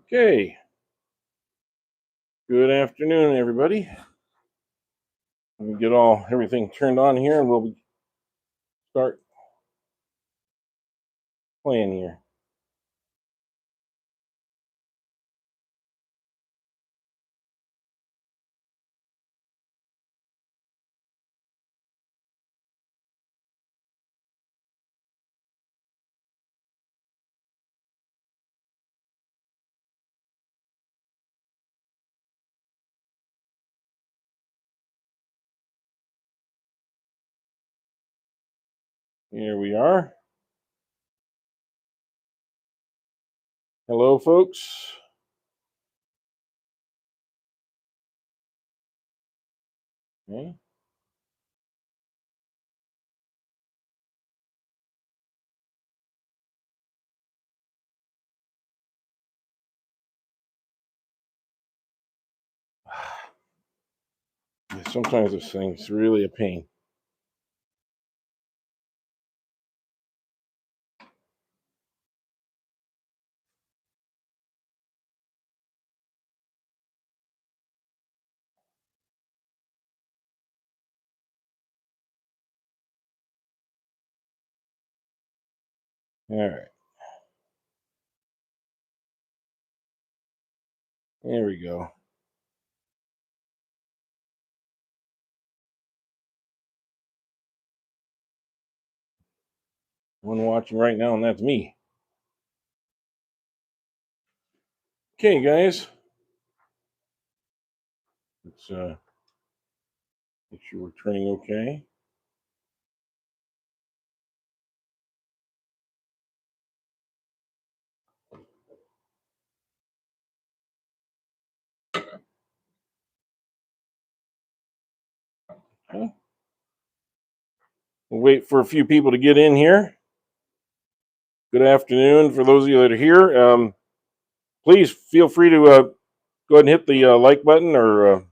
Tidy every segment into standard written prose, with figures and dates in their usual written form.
Okay. Good afternoon, everybody. Let me get everything turned on here, and we'll start playing here. Here we are. Hello, folks. Okay. Sometimes this thing's really a pain. All right. There we go. One watching right now, and that's me. Okay, guys. Let's make sure we're turning okay. Okay. We'll wait for a few people to get in here. Good afternoon for those of you that are here. Please feel free to go ahead and hit the like button or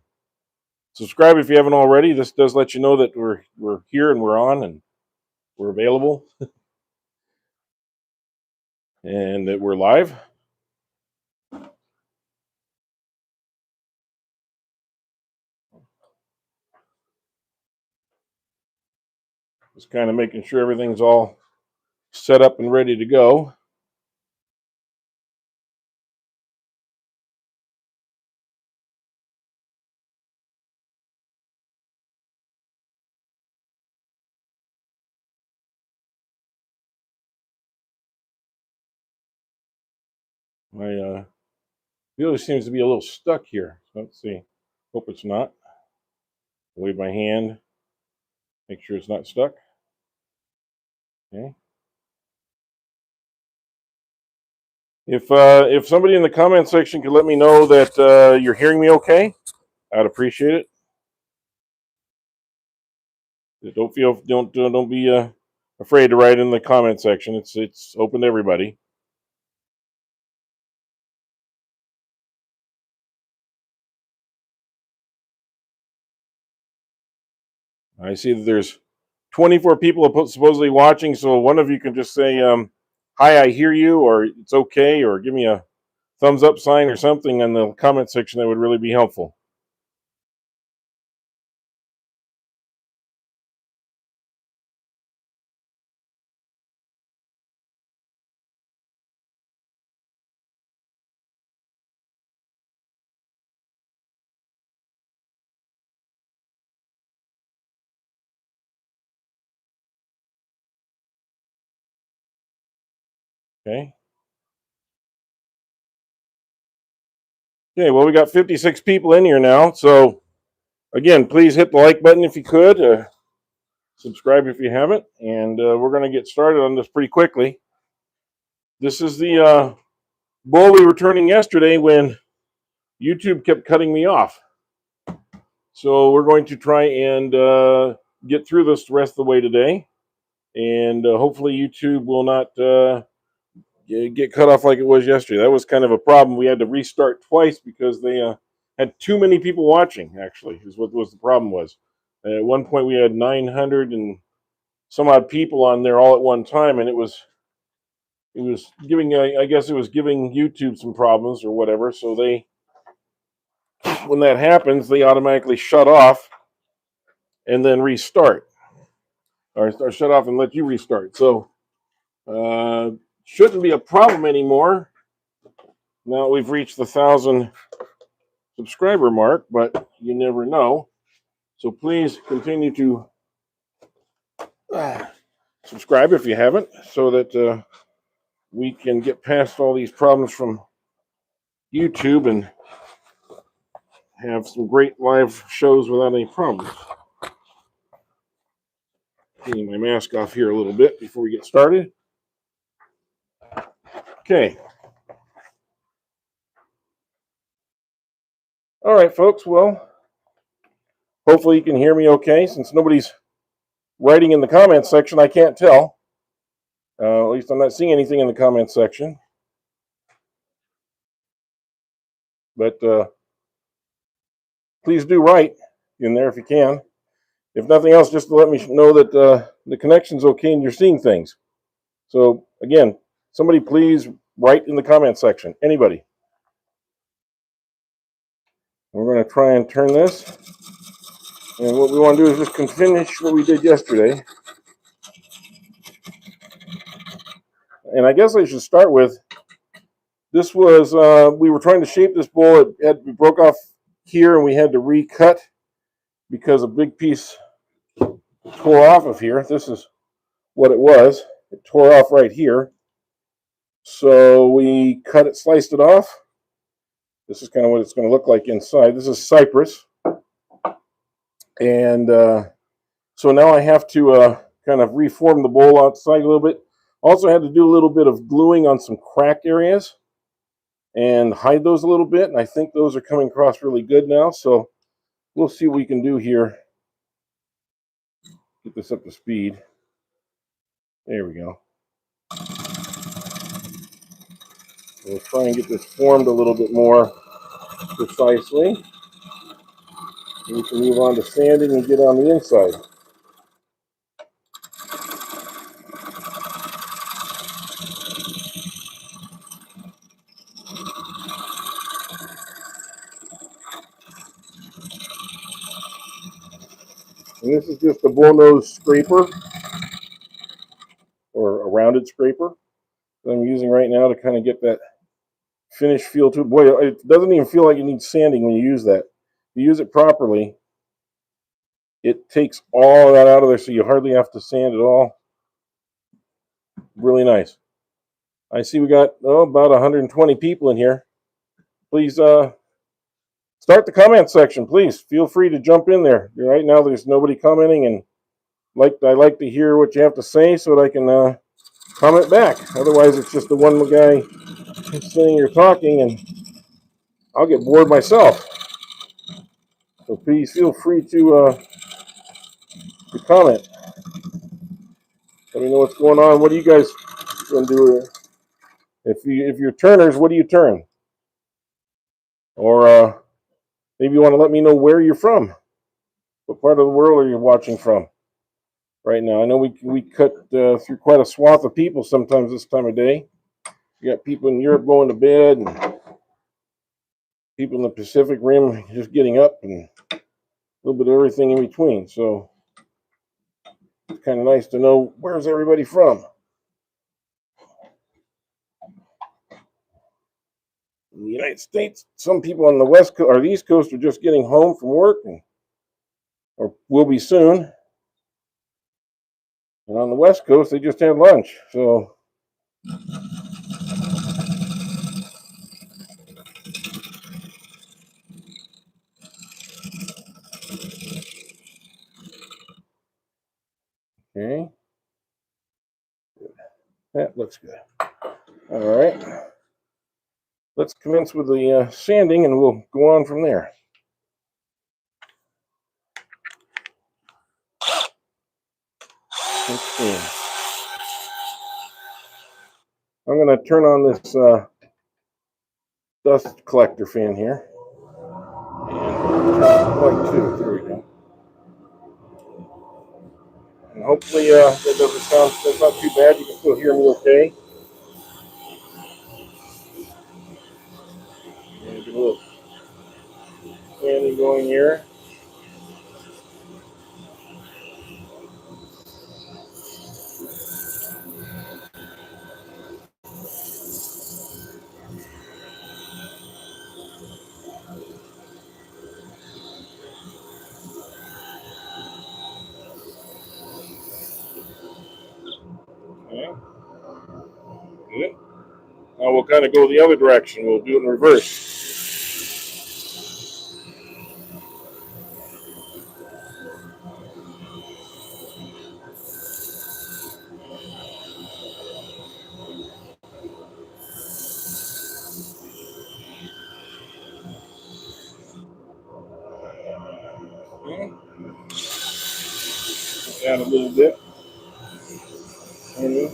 subscribe if you haven't already. This does let you know that we're here and we're on and we're available and that we're live. Just kind of making sure everything's all set up and ready to go. My wheel seems to be a little stuck here. So let's see. Hope it's not. Wave my hand. Make sure it's not stuck. Okay. If somebody in the comment section could let me know that you're hearing me okay, I'd appreciate it. Don't be afraid to write in the comment section. It's open to everybody. I see that there's 24 people supposedly watching, so one of you can just say, "Hi, I hear you," or "It's okay," or give me a thumbs up sign or something in the comment section. That would really be helpful. Okay. Okay. Well, we got 56 people in here now, so again, please hit the like button if you could. Subscribe if you haven't, and we're going to get started on this pretty quickly. This is the bowl we were turning yesterday when YouTube kept cutting me off. So we're going to try and get through this the rest of the way today, and hopefully YouTube will not get cut off like it was yesterday. That was kind of a problem. We had to restart twice because they had too many people watching. Actually, is what was the problem was. At one point, we had 900 and some odd people on there all at one time, and it was it was giving, I guess it was giving YouTube some problems or whatever. So when that happens, they automatically shut off and then restart, or shut off and let you restart. So shouldn't be a problem anymore. Now we've reached the 1,000 subscriber mark, but you never know. So please continue to subscribe if you haven't, so that we can get past all these problems from YouTube and have some great live shows without any problems. Getting my mask off here a little bit before we get started. Okay. All right, folks. Well, hopefully you can hear me okay. Since nobody's writing in the comments section, I can't tell. At least I'm not seeing anything in the comments section. But please do write in there if you can. If nothing else, just to let me know that the connection's okay and you're seeing things. So again, somebody please write in the comment section. Anybody. We're going to try and turn this. And what we want to do is just finish what we did yesterday. And I guess I should start with, this was, we were trying to shape this bowl. We broke off here and we had to recut because a big piece tore off of here. This is what it was. It tore off right here. So we cut it, sliced it off. This is kind of what it's going to look like inside. This is cypress. And so now I have to kind of reform the bowl outside a little bit. Also had to do a little bit of gluing on some cracked areas and hide those a little bit. And I think those are coming across really good now. So we'll see what we can do here. Get this up to speed. There we go. We'll try and get this formed a little bit more precisely. And we can move on to sanding and get on the inside. And this is just a bull nose scraper, or a rounded scraper, that I'm using right now to kind of get that finished feel to it. Boy, it doesn't even feel like it needs sanding when you use that. If you use it properly, it takes all of that out of there, so you hardly have to sand at all. Really nice. I see we got about 120 people in here. Please start the comment section. Please feel free to jump in there. Right now there's nobody commenting, and I like to hear what you have to say so that I can comment back. Otherwise it's just the one guy sitting here talking, and I'll get bored myself. So please feel free to comment. Let me know what's going on. What are you guys going to do? If you're turners, what do you turn? Or maybe you want to let me know where you're from. What part of the world are you watching from right now? I know we cut through quite a swath of people sometimes this time of day. You got people in Europe going to bed, and people in the Pacific Rim just getting up, and a little bit of everything in between. So it's kind of nice to know where's everybody from. In the United States, some people on the West Coast or the East Coast are just getting home from work, or will be soon. And on the West Coast, they just had lunch. So okay, that looks good. All right, let's commence with the sanding, and we'll go on from there. Let's see. I'm going to turn on this dust collector fan here. And light too. There we go. And hopefully that doesn't sound, that's not too bad. You can still hear me okay. something going here. Okay. Good. Now we'll kind of go the other direction. We'll do it in reverse. Okay. Add a little bit. And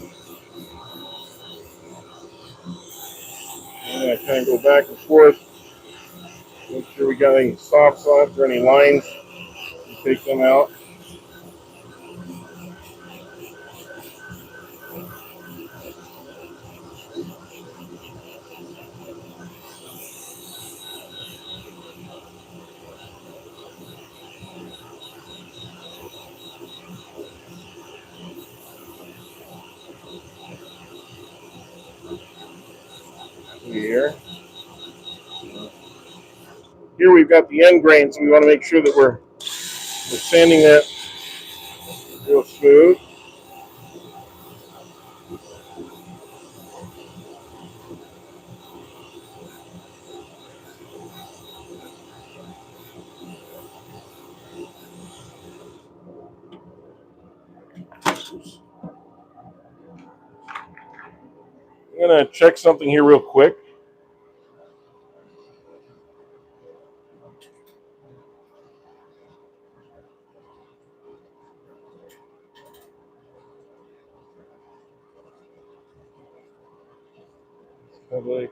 I kind of go back and forth. Make sure we got any soft spots or any lines. Take them out. Here. Here we've got the end grain, so we want to make sure that we're sanding that real smooth. I'm going to check something here real quick. Public.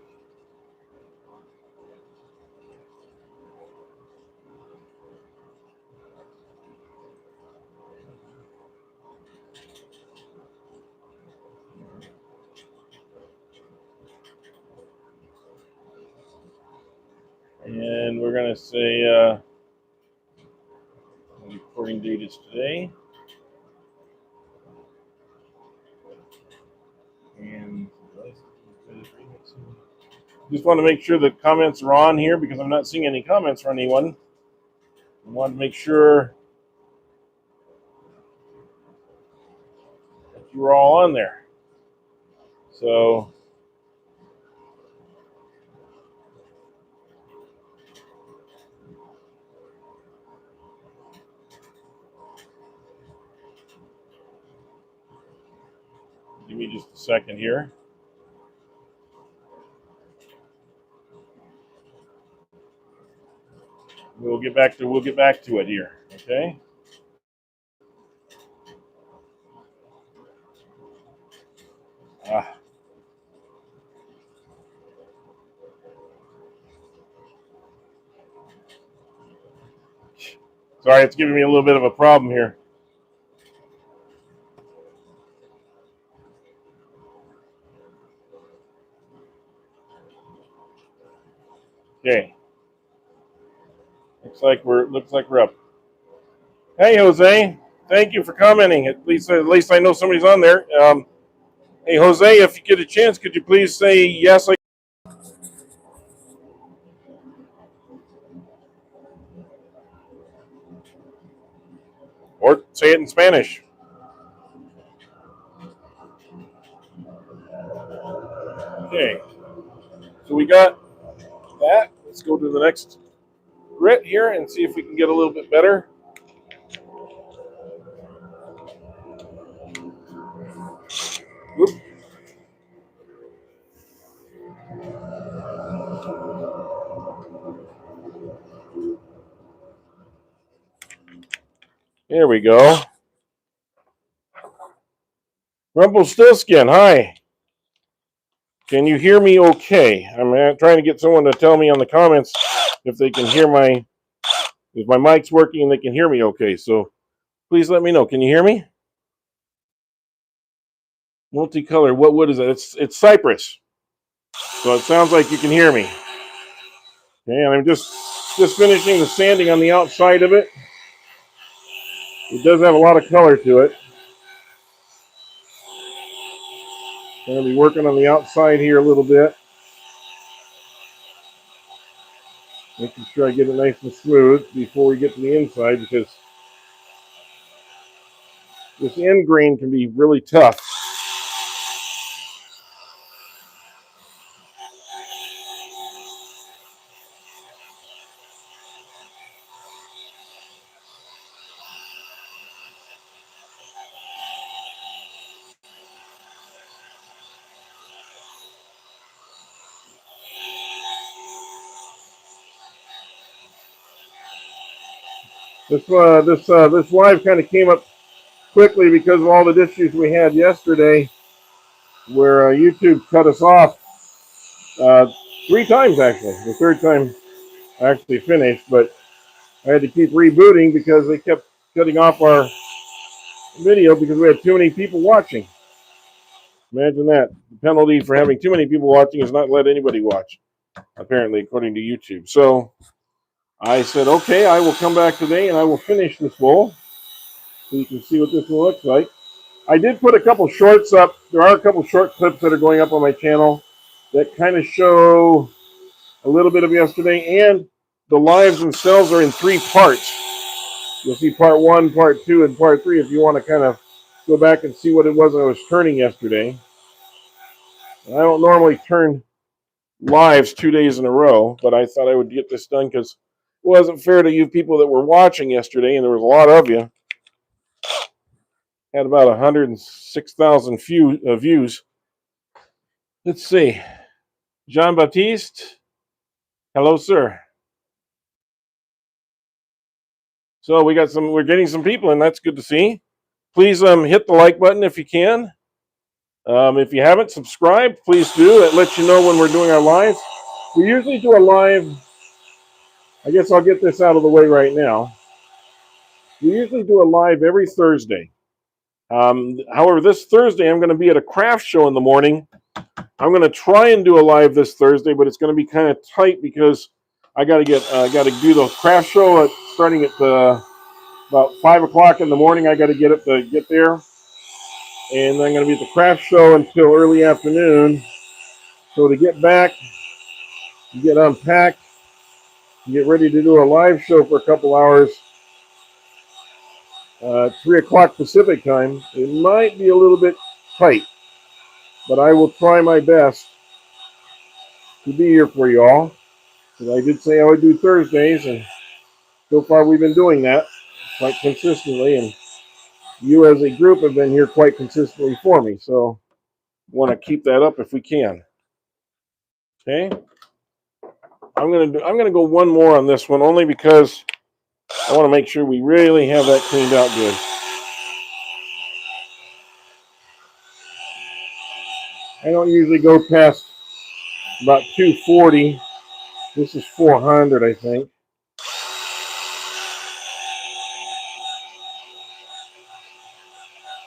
And we're going to say the recording date is today. And just want to make sure the comments are on here because I'm not seeing any comments from anyone. I want to make sure that you were all on there. So give me just a second here. We'll get back to it here. Okay. Sorry, it's giving me a little bit of a problem here. Okay. Looks like we're up. Hey, Jose. Thank you for commenting. At least I know somebody's on there. Hey, Jose, if you get a chance, could you please say yes? Or say it in Spanish. Okay. So we got that. Let's go to the next grit here and see if we can get a little bit better. Whoop. There we go. Rumpelstiltskin, hi. Can you hear me okay? I'm trying to get someone to tell me on the comments if they can hear if my mic's working and they can hear me okay. So please let me know. Can you hear me? Multicolor, what wood is it? It's cypress. So it sounds like you can hear me. Okay, and I'm just just finishing the sanding on the outside of it. It does have a lot of color to it. I'm going to be working on the outside here a little bit. Making sure I get it nice and smooth before we get to the inside, because this end grain can be really tough. This live kind of came up quickly because of all the issues we had yesterday, where YouTube cut us off 3 times actually. The third time I actually finished, but I had to keep rebooting because they kept cutting off our video because we had too many people watching. Imagine that. The penalty for having too many people watching is not let anybody watch, apparently, according to YouTube. So I said, okay, I will come back today and I will finish this bowl so you can see what this one looks like. I did put a couple shorts up. There are a couple short clips that are going up on my channel that kind of show a little bit of yesterday, and the lives themselves are in 3 parts. You'll see part 1, part 2, and part 3 if you want to kind of go back and see what it was I was turning yesterday. I don't normally turn lives 2 days in a row, but I thought I would get this done because it wasn't fair to you people that were watching yesterday, and there was a lot of you. Had about 106,000 views. Let's see. Jean-Baptiste, hello, sir. So we're getting some people, and that's good to see. Please hit the like button if you can. If you haven't subscribed, please do. It lets you know when we're doing our lives. We usually do a live. I guess I'll get this out of the way right now. We usually do a live every Thursday. However, this Thursday I'm going to be at a craft show in the morning. I'm going to try and do a live this Thursday, but it's going to be kind of tight because I got to do the craft show starting at about 5 o'clock in the morning. I got to get there, and I'm going to be at the craft show until early afternoon. So to get back, get unpacked, get ready to do a live show for a couple hours, 3 o'clock Pacific time, it might be a little bit tight, but I will try my best to be here for you all. I did say I would do Thursdays, and so far we've been doing that quite consistently, and you as a group have been here quite consistently for me, so want to keep that up if we can. Okay, I'm gonna go one more on this one, only because I want to make sure we really have that cleaned out good. I don't usually go past about 240. This is 400, I think.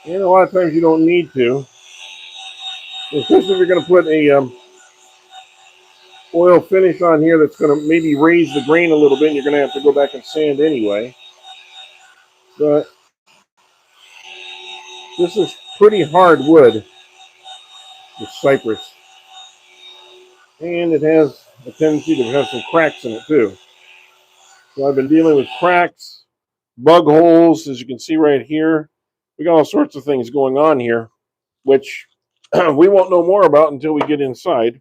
And a lot of times you don't need to, especially if you're going to put a oil finish on here that's going to maybe raise the grain a little bit, and you're going to have to go back and sand anyway. But this is pretty hard wood, this cypress. And it has a tendency to have some cracks in it too. So I've been dealing with cracks, bug holes, as you can see right here. We got all sorts of things going on here, which we won't know more about until we get inside.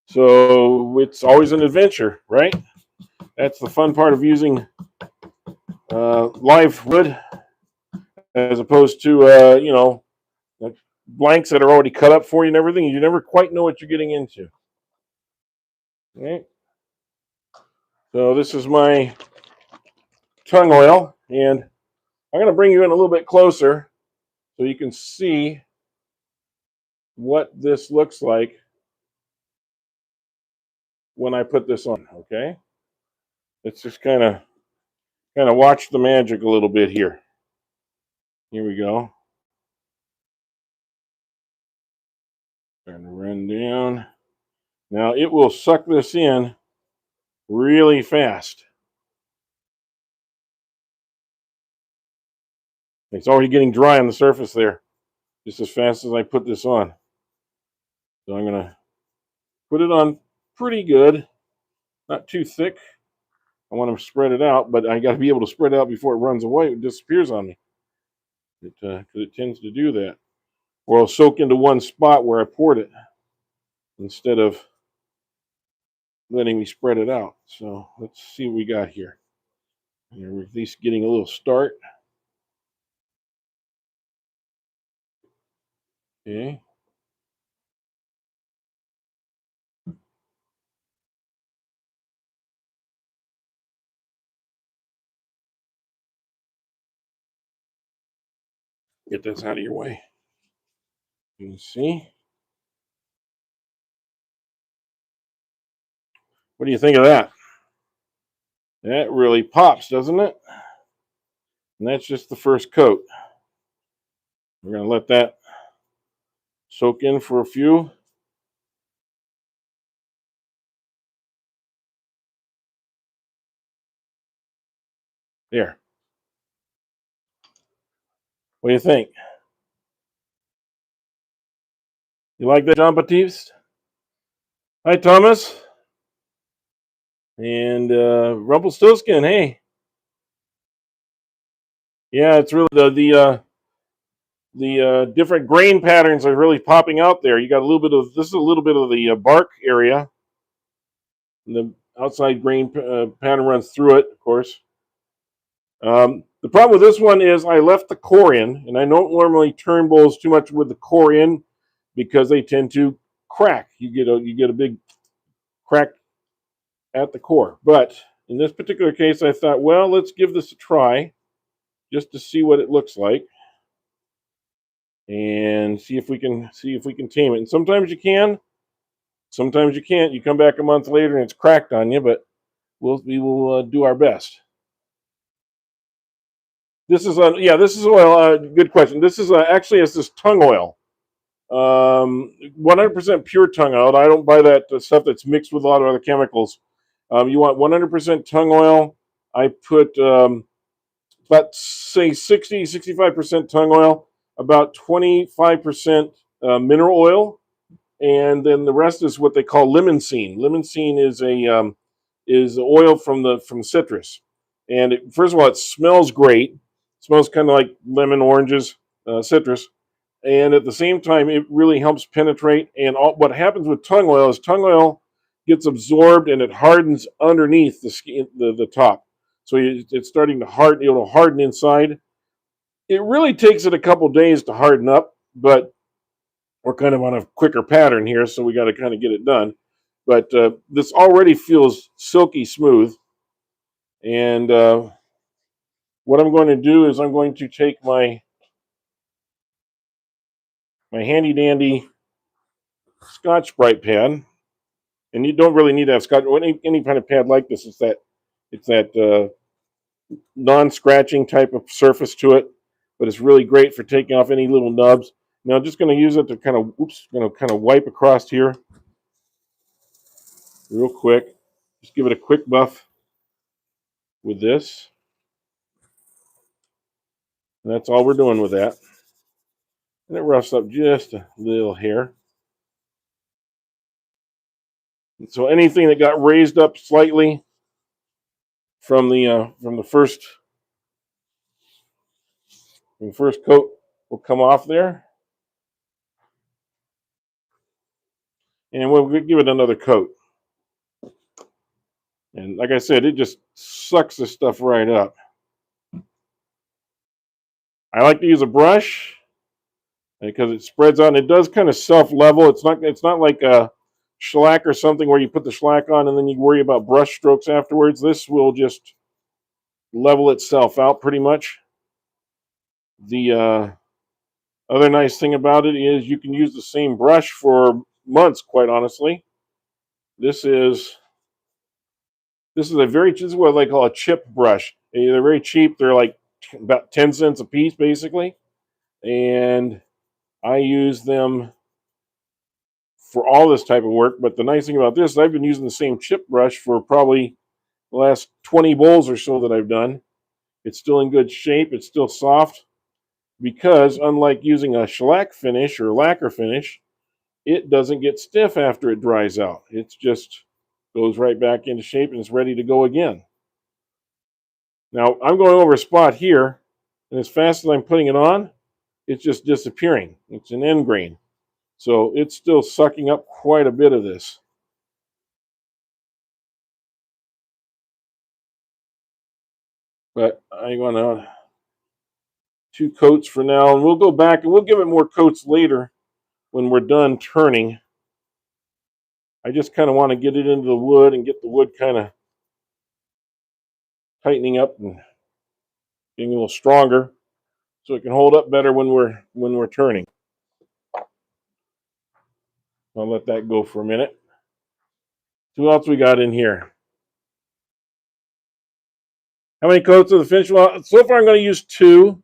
So it's always an adventure, right? That's the fun part of using live wood as opposed to, blanks that are already cut up for you and everything. You never quite know what you're getting into. Okay. So this is my tung oil, and I'm going to bring you in a little bit closer so you can see what this looks like when I put this on. Okay. Let's just kind of watch the magic a little bit here. Here we go. Trying to run down. Now it will suck this in really fast. It's already getting dry on the surface there, just as fast as I put this on. So I'm going to put it on pretty good, not too thick. I want to spread it out, but I got to be able to spread it out before it runs away. It disappears on me. Because it tends to do that. Or I'll soak into one spot where I poured it instead of letting me spread it out. So let's see what we got here. We're at least getting a little start. Okay. Get this out of your way. You can see. What do you think of that? That really pops, doesn't it? And that's just the first coat. We're going to let that soak in for a few. There. What do you think? You like that, Jean Baptiste? Hi, Thomas. And Rumpelstiltskin, hey. Yeah, it's really the different grain patterns are really popping out there. You got a little bit of this is a little bit of the bark area. And the outside grain pattern runs through it, of course. The problem with this one is I left the core in, and I don't normally turn bowls too much with the core in because they tend to crack. You get a big crack at the core. But in this particular case, I thought, well, let's give this a try just to see what it looks like and see if we can tame it. And sometimes you can, sometimes you can't. You come back a month later and it's cracked on you, but we will do our best. This is this is oil. Good question. This is actually it's this tung oil, 100% pure tung oil. I don't buy that stuff that's mixed with a lot of other chemicals. You want 100% tung oil. I put about say 65% tung oil, about 25% mineral oil, and then the rest is what they call linseed. Linseed is oil from citrus, and first of all, it smells great. It smells kind of like lemon, oranges, citrus, and at the same time, it really helps penetrate. And what happens with tung oil is tung oil gets absorbed and it hardens underneath the skin, the top. So it's starting to harden. It'll harden inside. It really takes it a couple days to harden up, but we're kind of on a quicker pattern here, so we got to kind of get it done. But this already feels silky smooth. And what I'm going to do is I'm going to take my handy dandy Scotch-Brite pad, and you don't really need to have Scotch. Any kind of pad like this, it's that non-scratching type of surface to it, but it's really great for taking off any little nubs. Now I'm just going to use it to kind of wipe across here real quick. Just give it a quick buff with this. And that's all we're doing with that. And it roughs up just a little hair. And so anything that got raised up slightly from the first coat will come off there. And we'll give it another coat. And like I said, it just sucks this stuff right up. I like to use a brush because it spreads out. And it does kind of self-level. It's not like a shellac or something where you put the shellac on and then you worry about brush strokes afterwards. This will just level itself out pretty much. The other nice thing about it is you can use the same brush for months, quite honestly. This is this is what they call a chip brush. They're very cheap. They're like about 10 cents a piece, basically. And I use them for all this type of work. But the nice thing about this is I've been using the same chip brush for probably the last 20 bowls or so that I've done. It's still in good shape. It's still soft because, unlike using a shellac finish or lacquer finish, it doesn't get stiff after it dries out. It just goes right back into shape and it's ready to go again. Now, I'm going over a spot here, and as fast as I'm putting it on, it's just disappearing. It's an end grain. So it's still sucking up quite a bit of this. But I'm going to 2 coats for now, and we'll go back and we'll give it more coats later when we're done turning. I just kind of want to get it into the wood and get the wood kind of tightening up and getting a little stronger so it can hold up better when we're turning. I'll let that go for a minute. So what else we got in here? How many coats of the finish? Well, so far I'm going to use 2,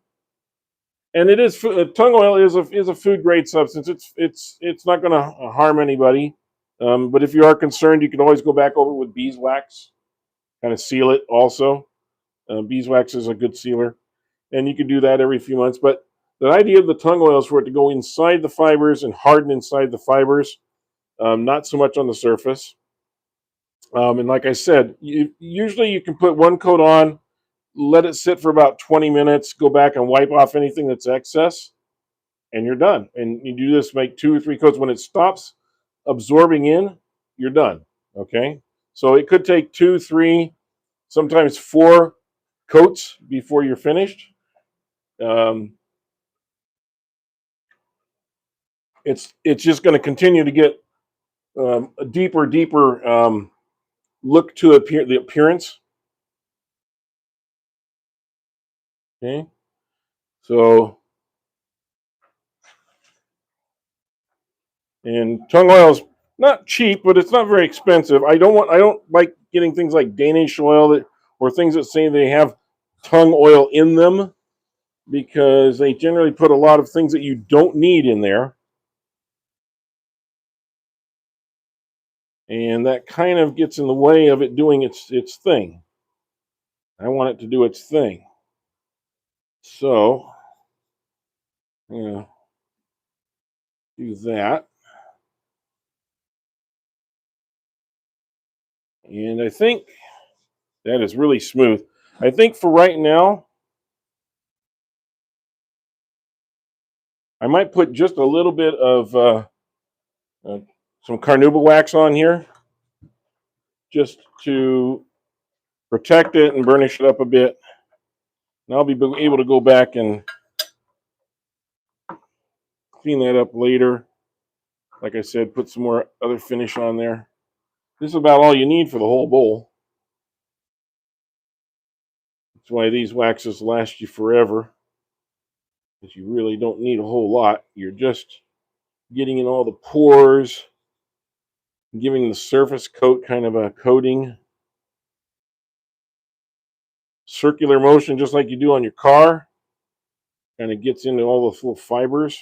and it is tung oil is a food grade substance. It's not going to harm anybody. But if you are concerned, you can always go back over with beeswax, kind of seal it. Also, beeswax is a good sealer, and you can do that every few months. But the idea of the tung oil is for it to go inside the fibers and harden inside the fibers, not so much on the surface. And like I said, usually you can put 1 coat on, let it sit for about 20 minutes, go back and wipe off anything that's excess, and you're done. And you do this, make 2 or 3 coats. When it stops absorbing in, you're done. Okay? So it could take 2, 3, sometimes 4 coats before you're finished. It's just going to continue to get a deeper look to the appearance. Okay? So, and tung oil is not cheap, but it's not very expensive. I don't like getting things like Danish oil or things that say they have tung oil in them because they generally put a lot of things that you don't need in there. And that kind of gets in the way of it doing its thing. I want it to do its thing. So, do that. And I think that is really smooth. I think for right now, I might put just a little bit of some carnauba wax on here just to protect it and burnish it up a bit. And I'll be able to go back and clean that up later. Like I said, put some more other finish on there. This is about all you need for the whole bowl. That's why these waxes last you forever, because you really don't need a whole lot. You're just getting in all the pores, giving the surface coat kind of a coating. Circular motion, just like you do on your car, kind of gets into all the little fibers.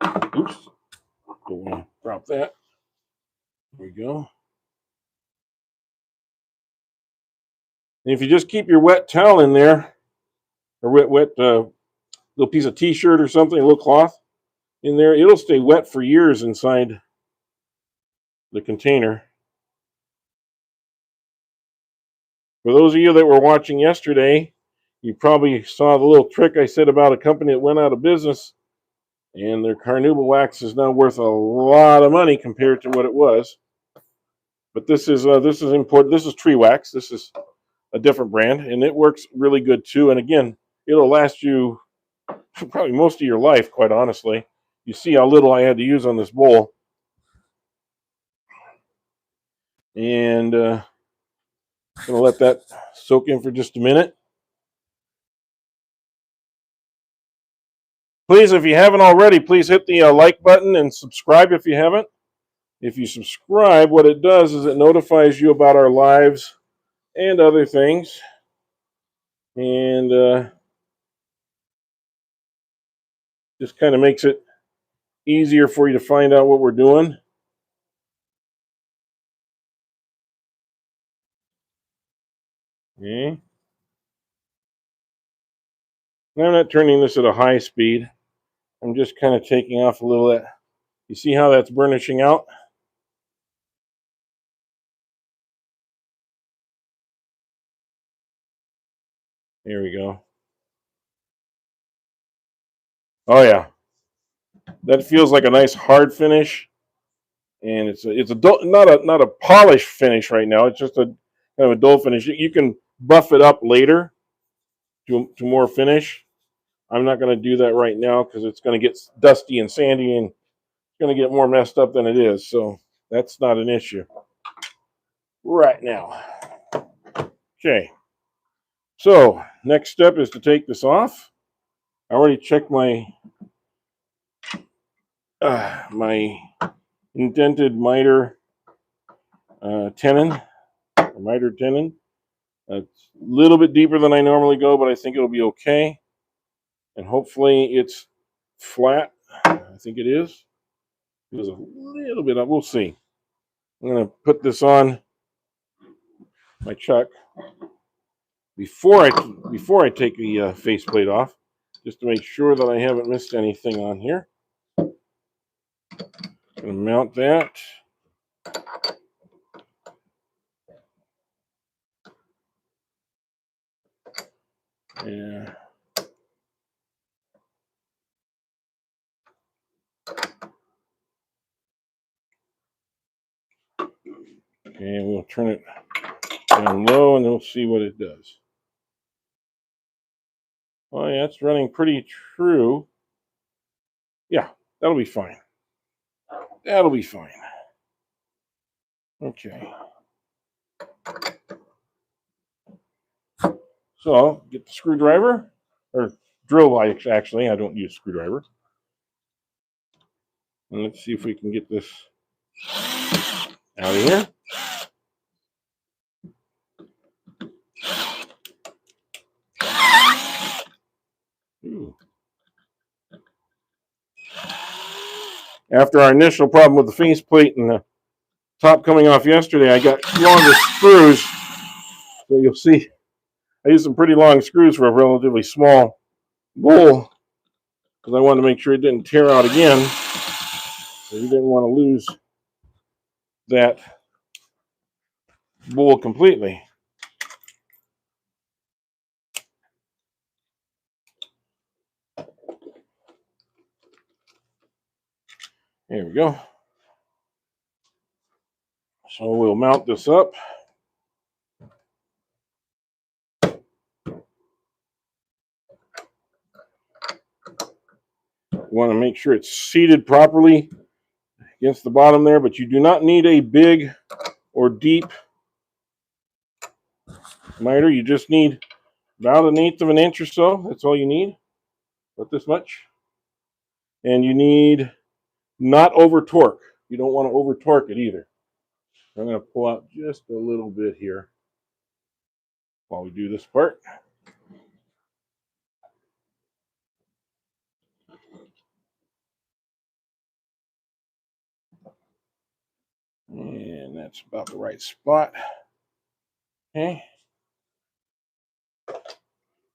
Oops, don't want to drop that. There we go. And if you just keep your wet towel in there, or wet little piece of t-shirt or something, a little cloth in there, it'll stay wet for years inside the container. For those of you that were watching yesterday, you probably saw the little trick I said about a company that went out of business, and their carnauba wax is now worth a lot of money compared to what it was. But this is important. This is tree wax. This is a different brand, and it works really good too. And again, it'll last you probably most of your life, quite honestly. You see how little I had to use on this bowl. And I'm going to let that soak in for just a minute. Please, if you haven't already, please hit the like button and subscribe if you haven't. If you subscribe, what it does is it notifies you about our lives and other things. And just kind of makes it easier for you to find out what we're doing. Okay. Now I'm not turning this at a high speed. I'm just kind of taking off a little of that. You see how that's burnishing out? There we go. Oh yeah, that feels like a nice hard finish, and it's a not a polished finish right now. It's just a kind of a dull finish. You can buff it up later to more finish. I'm not going to do that right now because it's going to get dusty and sandy and it's going to get more messed up than it is. So that's not an issue right now. Okay. So next step is to take this off. I already checked my indented miter tenon, or miter tenon. It's a little bit deeper than I normally go, but I think it'll be okay. And hopefully it's flat. I think it is. There's a little bit of, we'll see. I'm going to put this on my chuck before I take the faceplate off, just to make sure that I haven't missed anything on here. I'm going to mount that. Yeah. And we'll turn it down low and we'll see what it does. Oh yeah, it's running pretty true. Yeah, that'll be fine. That'll be fine. Okay. So I'll get the screwdriver, or drill, actually. I don't use screwdriver. And let's see if we can get this out of here. Ooh. After our initial problem with the faceplate and the top coming off yesterday, I got longer screws. So you'll see I used some pretty long screws for a relatively small bowl because I wanted to make sure it didn't tear out again. So you didn't want to lose that bowl completely. There we go. So we'll mount this up. You want to make sure it's seated properly against the bottom there, but you do not need a big or deep miter. You just need about 1/8 of an inch or so. That's all you need. About this much. And you need not over torque. You don't want to over torque it either. I'm going to pull out just a little bit here while we do this part. And that's about the right spot. Okay.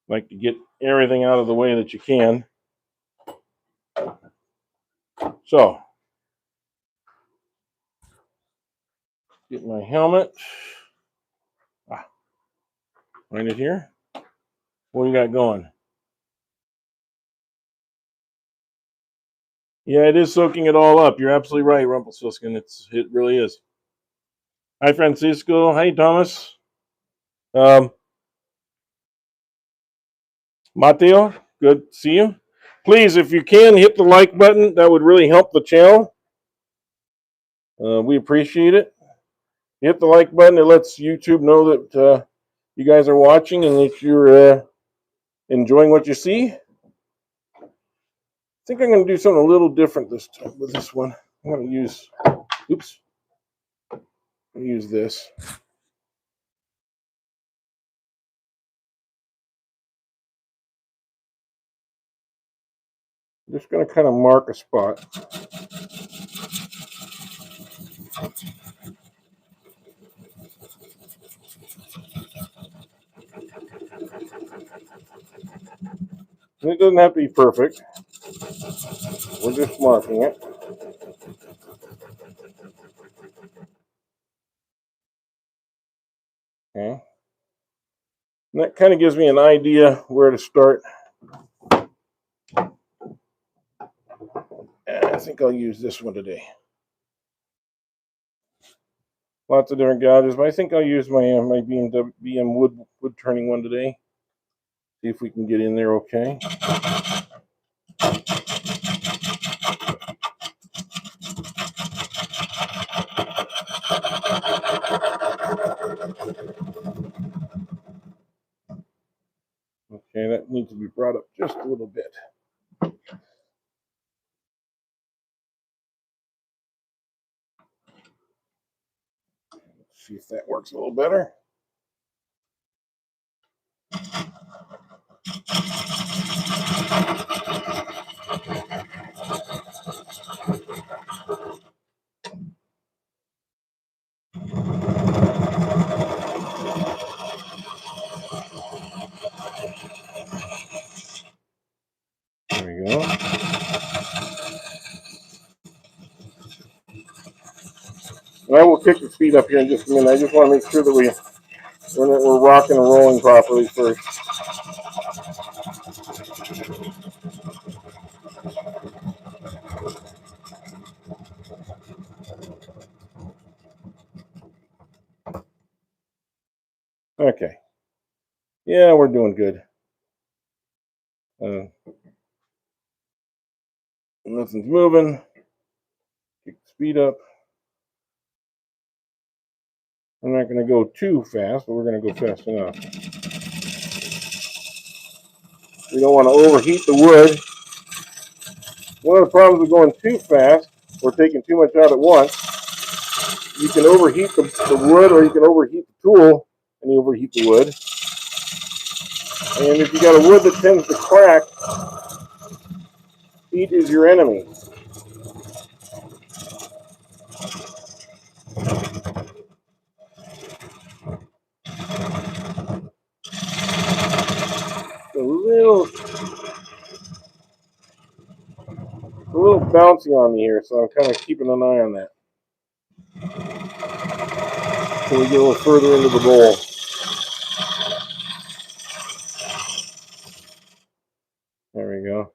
Like to get everything out of the way that you can. So, get my helmet. Find it here. What do you got going? Yeah, it is soaking it all up. You're absolutely right, Rumpelstiltskin. It really is. Hi, Francisco. Hi, Thomas. Mateo, good to see you. Please, if you can, hit the like button. That would really help the channel. We appreciate it. Hit the like button. It lets YouTube know that you guys are watching and that you're enjoying what you see. I think I'm going to do something a little different this time with this one. I'm going to use, oops, use this. I'm just going to kind of mark a spot. And it doesn't have to be perfect. We're just marking it. Okay. And that kind of gives me an idea where to start. I think I'll use this one today. Lots of different gouges, but I think I'll use my BM wood turning one today. See if we can get in there okay. Okay, that needs to be brought up just a little bit. Let's see if that works a little better. There we go. And I will kick the speed up here in just a minute. I just want to make sure that we're rocking and rolling properly first. Okay. Yeah, we're doing good. Nothing's moving. Kick the speed up. I'm not going to go too fast, but we're going to go fast enough. We don't want to overheat the wood. One of the problems with going too fast or taking too much out at once, you can overheat the wood, or you can overheat the tool and you overheat the wood. And if you got a wood that tends to crack, heat is your enemy. A little bouncy on me here, so I'm kind of keeping an eye on that. So we get a little further into the bowl. There we go.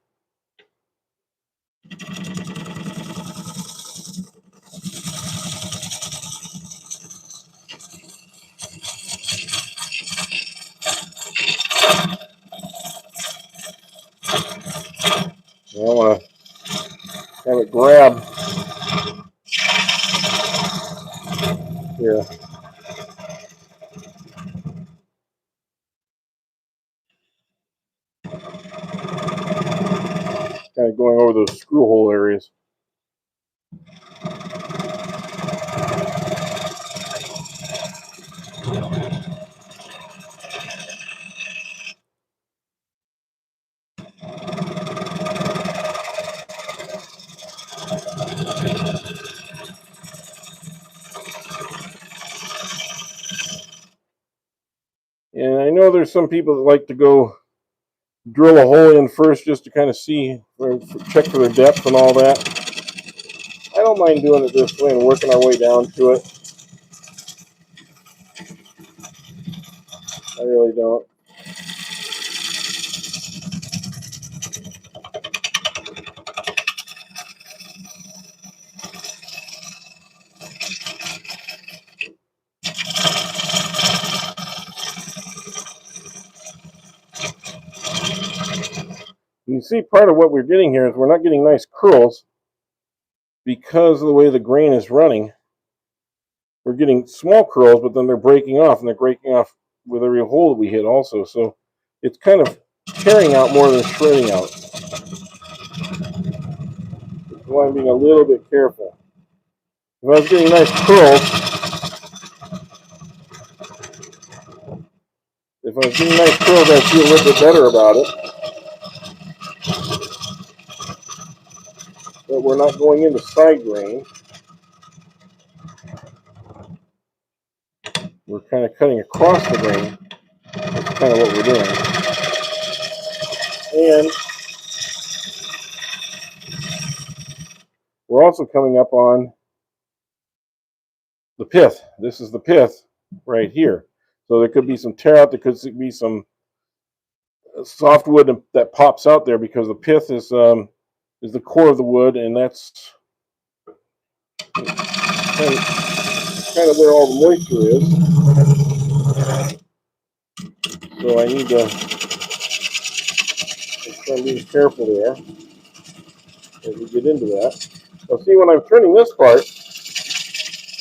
I want to have it grab here. Kind of going over those screw hole areas. And I know there's some people that like to go drill a hole in first just to kind of see, or check for the depth and all that. I don't mind doing it this way and working our way down to it. I really don't. You see, part of what we're getting here is we're not getting nice curls because of the way the grain is running. We're getting small curls, but then they're breaking off, and they're breaking off with every hole that we hit also. So it's kind of tearing out more than shredding out. That's why I'm being a little bit careful. If I was getting nice curls, I'd feel a little bit better about it. But we're not going into side grain. We're kind of cutting across the grain. That's kind of what we're doing. And we're also coming up on the pith. This is the pith right here. So there could be some tear out. There could be some softwood that pops out there because the pith is the core of the wood, and that's kind of where all the moisture is. So I need to start being careful there as we get into that. Now see, when I'm turning this part,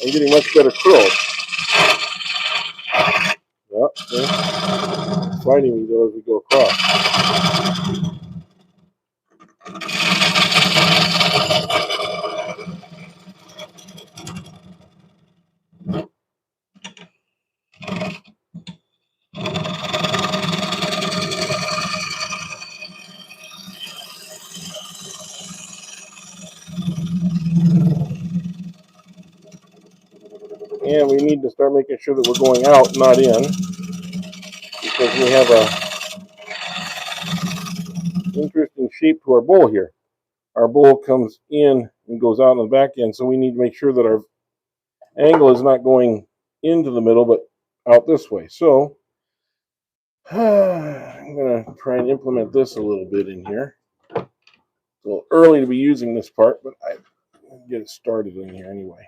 I'm getting much better curls. Yep, see? It's fighting me though as we go across. And we need to start making sure that we're going out, not in, because we have a interesting shape to our bowl here. Our bowl comes in and goes out on the back end, so we need to make sure that our angle is not going into the middle, but out this way. So I'm going to try and implement this a little bit in here. It's a little early to be using this part, but I get it started in here anyway.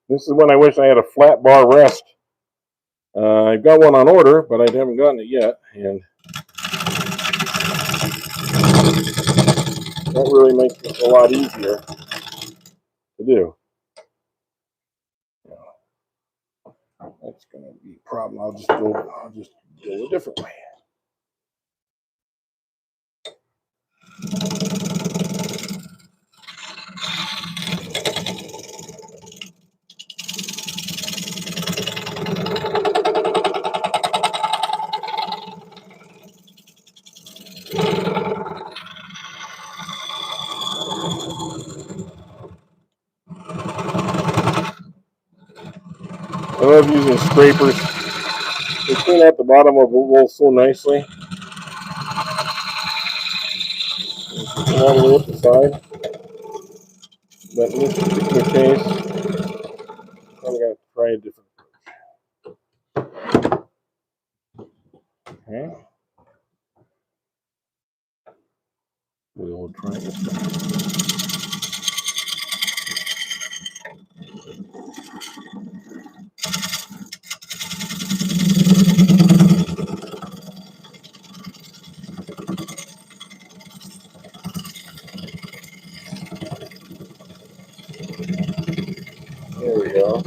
This is when I wish I had a flat bar rest. I've got one on order, but I haven't gotten it yet, and that really makes it a lot easier to do. That's going to be a problem. I'll just go a different way. I love using scrapers. They clean out the bottom of the wool so nicely. Come all the way up the side. But in this particular case, I'm going to try a different approach. Okay. We'll try this one. There we go.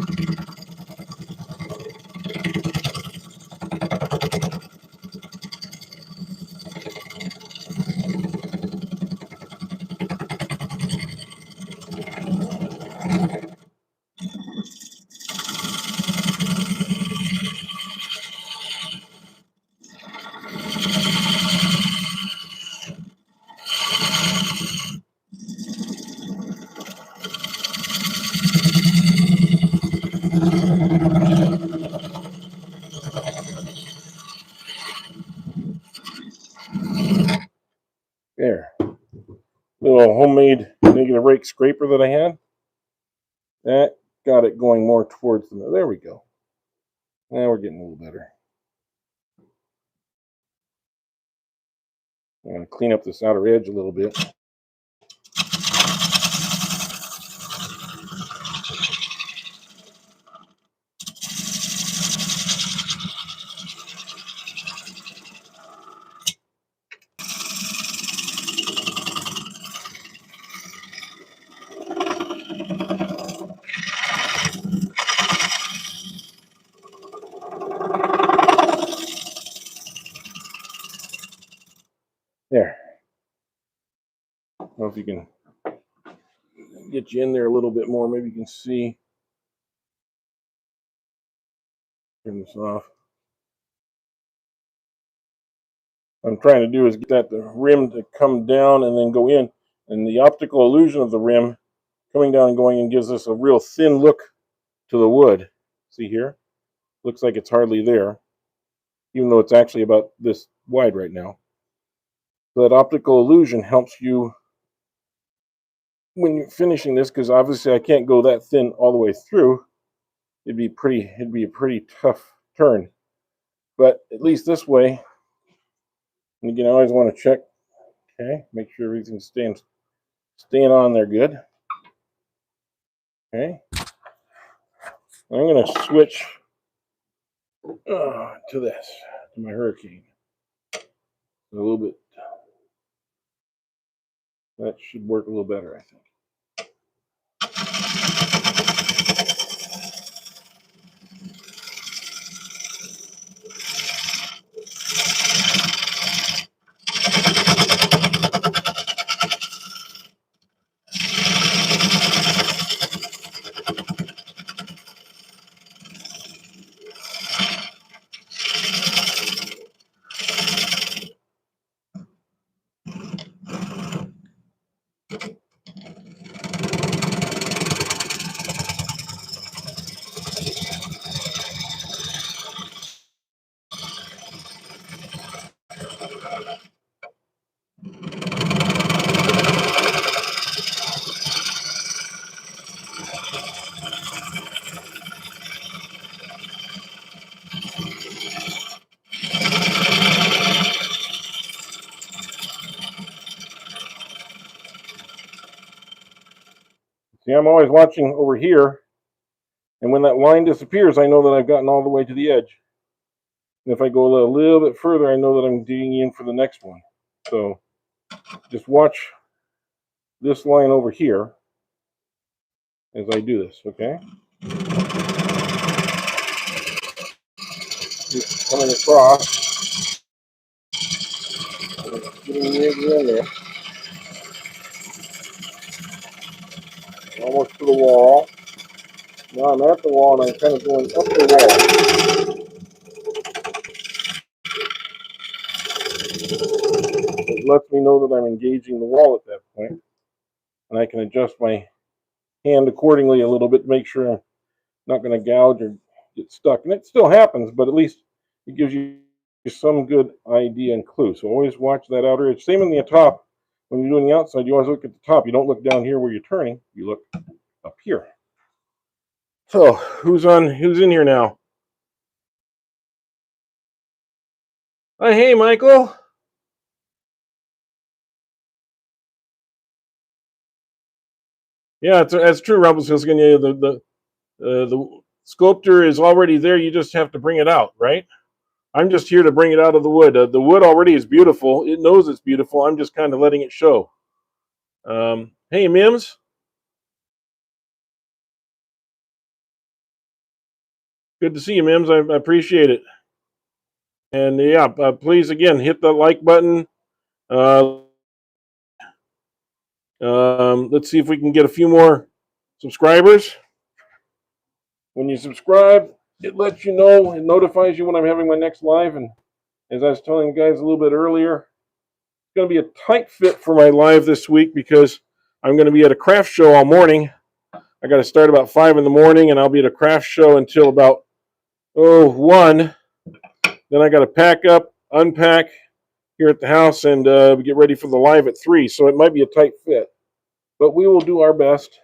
There. Little homemade negative rake scraper that I had. That got it going more towards the middle. There we go. Now we're getting a little better. I'm going to clean up this outer edge a little bit. There. I don't know if you can get you in there a little bit more. Maybe you can see. Turn this off. What I'm trying to do is get the rim to come down and then go in, and the optical illusion of the rim coming down and going in gives us a real thin look to the wood. See here? Looks like it's hardly there, even though it's actually about this wide right now. So that optical illusion helps you when you're finishing this, because obviously I can't go that thin all the way through. It'd be a pretty tough turn. But at least this way, and again, I always want to check, okay, make sure everything's staying on there good. Okay. I'm going to switch to this, to my Hurricane. A little bit. That should work a little better, I think. See, I'm always watching over here, and when that line disappears, I know that I've gotten all the way to the edge. And if I go a little bit further, I know that I'm digging in for the next one. So just watch this line over here as I do this, okay? Just coming across, getting the edge in there, almost to the wall. Now I'm at the wall and I'm kind of going up the wall. It lets me know that I'm engaging the wall at that point, and I can adjust my hand accordingly a little bit to make sure I'm not going to gouge or get stuck. And it still happens, but at least it gives you some good idea and clue. So always watch that outer edge. Same on the top. When you're doing the outside, you always look at the top. You don't look down here where you're turning. You look up here. So who's in here now? Hey, Michael. Yeah, that's true, Rumpelstiltskin. Yeah, the sculptor is already there. You just have to bring it out, right? I'm just here to bring it out of the wood. The wood already is beautiful. It knows it's beautiful. I'm just kind of letting it show. Hey, Mims. Good to see you, Mims. I appreciate it. And yeah, please again hit the like button. Uh, let's see if we can get a few more subscribers. When you subscribe, it lets you know, it notifies you when I'm having my next live. And as I was telling you guys a little bit earlier, it's going to be a tight fit for my live this week because I'm going to be at a craft show all morning. I got to start about 5 in the morning, and I'll be at a craft show until about 1. Then I got to pack up, unpack here at the house, and get ready for the live at 3. So it might be a tight fit, but we will do our best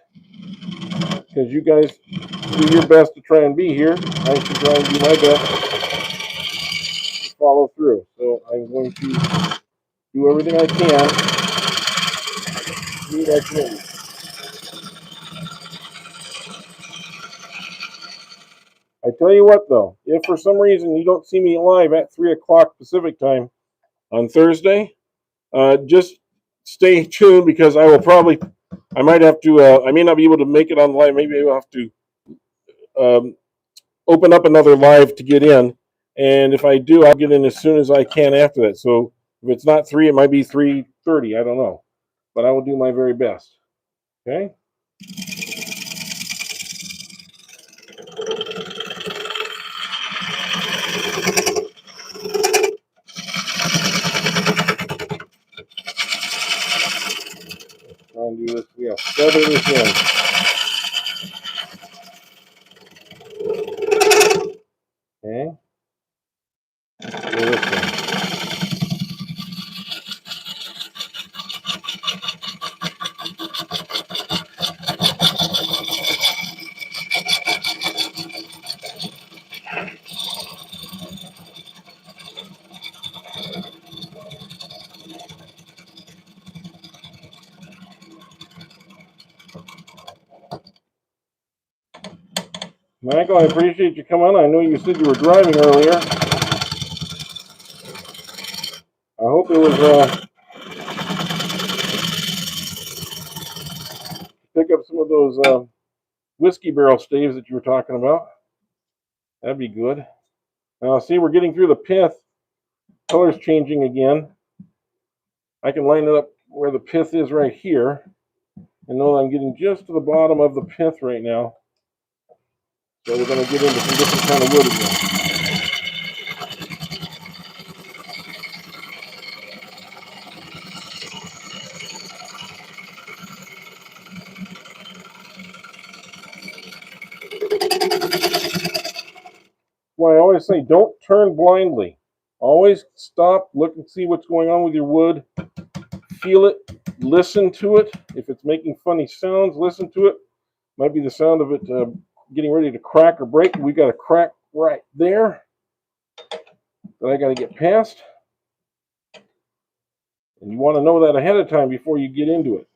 because you guys do your best to try and be here. I should try and do my best to follow through. So I'm going to do everything I can to meet our commitment. I tell you what, though, if for some reason you don't see me live at 3 o'clock Pacific time on Thursday, just stay tuned because I might have to, I may not be able to make it on live. Maybe I will have to open up another live to get in. And if I do, I'll get in as soon as I can after that. So if it's not 3, it might be 3:30. I don't know. But I will do my very best. Okay? feather this in. Okay. Go this way. Michael, I appreciate you coming on. I know you said you were driving earlier. I hope it was pick up some of those whiskey barrel staves that you were talking about. That'd be good. Now, see, we're getting through the pith. Color's changing again. I can line it up where the pith is right here. And know I'm getting just to the bottom of the pith right now. So we're going to get into some different kind of wood again. Why I always say don't turn blindly. Always stop, look and see what's going on with your wood. Feel it, listen to it. If it's making funny sounds, listen to it. Might be the sound of it getting ready to crack or break. We got a crack right there that I got to get past. And you want to know that ahead of time before you get into it.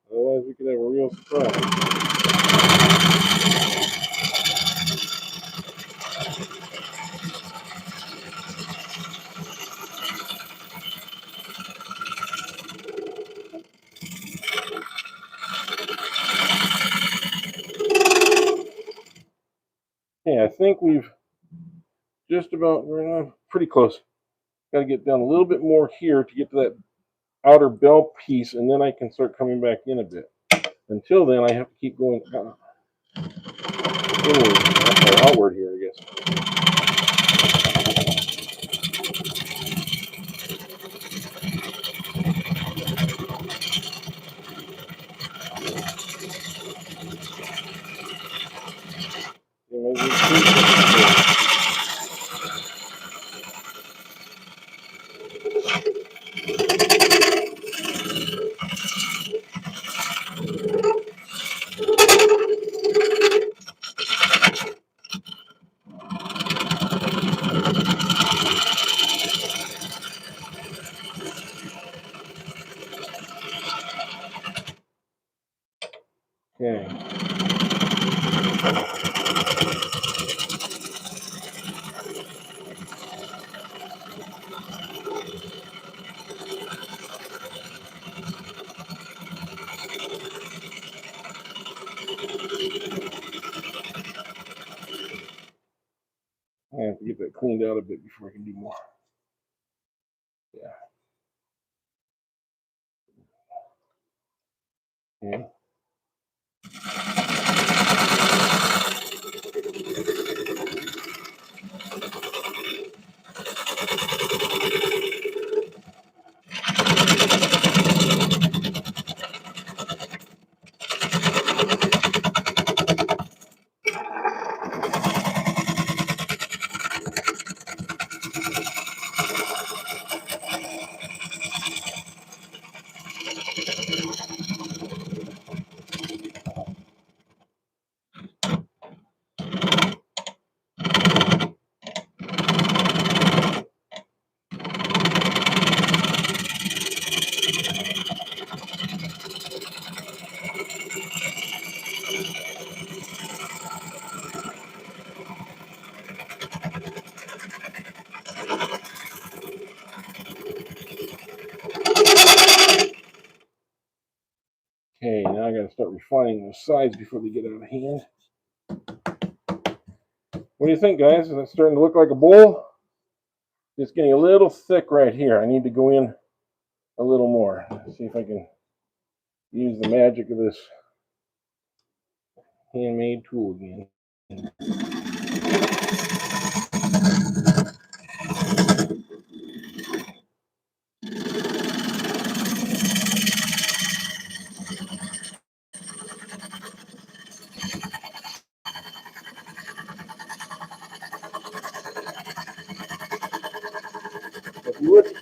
Otherwise, we could have a real surprise. Okay, I think we've just about, we're pretty close. Got to get down a little bit more here to get to that outer bell piece, and then I can start coming back in a bit. Until then, I have to keep going inward, outward here, I guess. Okay. I have to get that cleaned out a bit before I can do more. Yeah. Okay. Okay, now I got to start refining those sides before they get out of hand. What do you think, guys? Is that starting to look like a bowl? It's getting a little thick right here. I need to go in a little more. See if I can use the magic of this handmade tool again.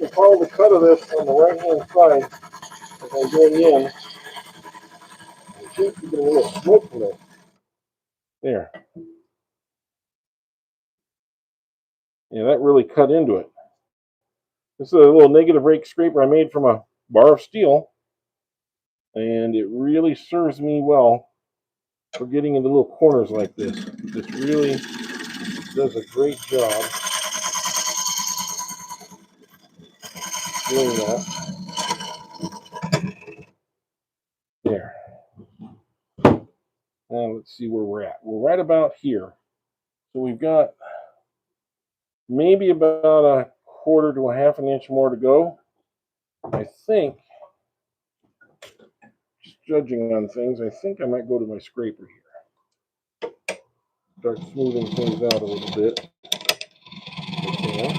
can follow the cut of this on the right hand side as I'm going in. It seems to get a little smoke from it. There. Yeah, that really cut into it. This is a little negative rake scraper I made from a bar of steel, and it really serves me well for getting into little corners like this. This really does a great job doing that. There. Now let's see where we're at. We're right about here. So we've got maybe about a quarter to a half an inch more to go. I think, just judging on things, I think I might go to my scraper here. Start smoothing things out a little bit. Okay.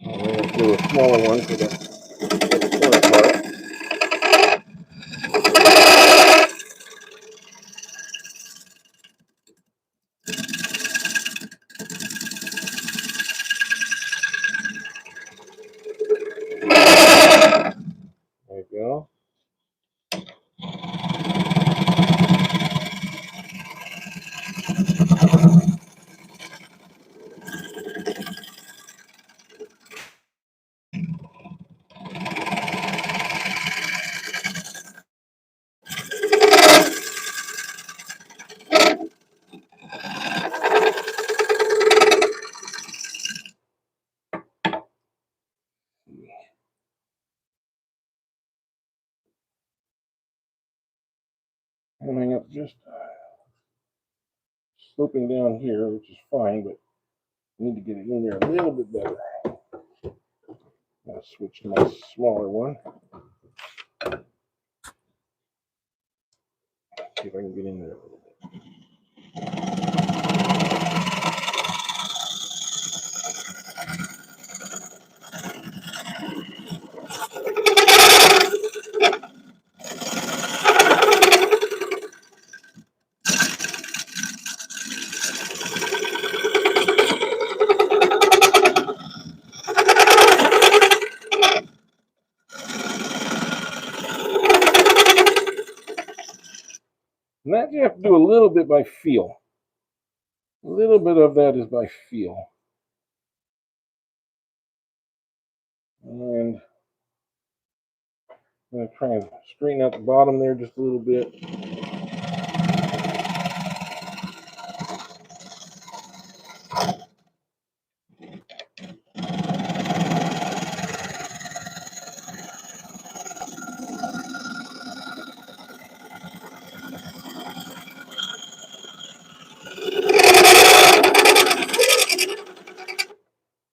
I'm going to do a smaller one for the corner part. There you go. Coming up just sloping down here, which is fine, but I need to get it in there a little bit better. I'll switch to my smaller one. See if I can get in there a little bit. And that you have to do a little bit by feel. A little bit of that is by feel. And I'm going to try and straighten out the bottom there just a little bit.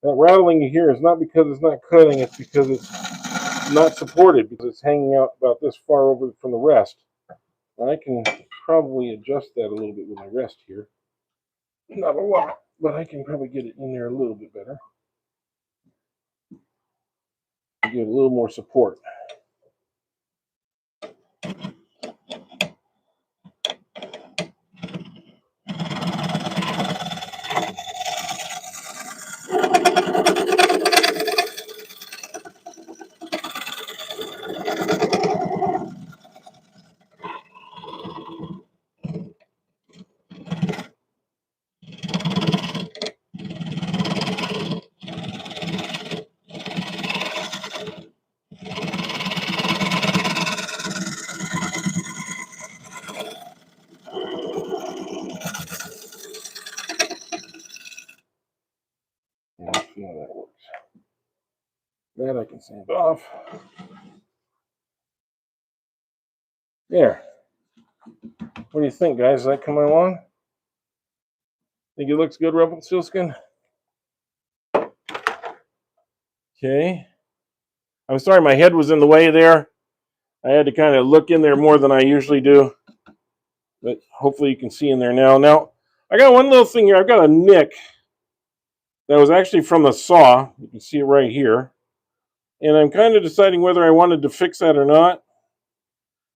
That rattling you hear is not because it's not cutting, it's because it's not supported, because it's hanging out about this far over from the rest. And I can probably adjust that a little bit with my rest here. Not a lot, but I can probably get it in there a little bit better. Give it a little more support. And let's see how that works. That I can sand off. There. What do you think, guys? Is that coming along? Think it looks good, Rumpelstiltskin? Okay. I'm sorry, my head was in the way there. I had to kind of look in there more than I usually do. but hopefully you can see in there now. Now, I got one little thing here. I've got a nick that was actually from the saw. You can see it right here. And I'm kind of deciding whether I wanted to fix that or not.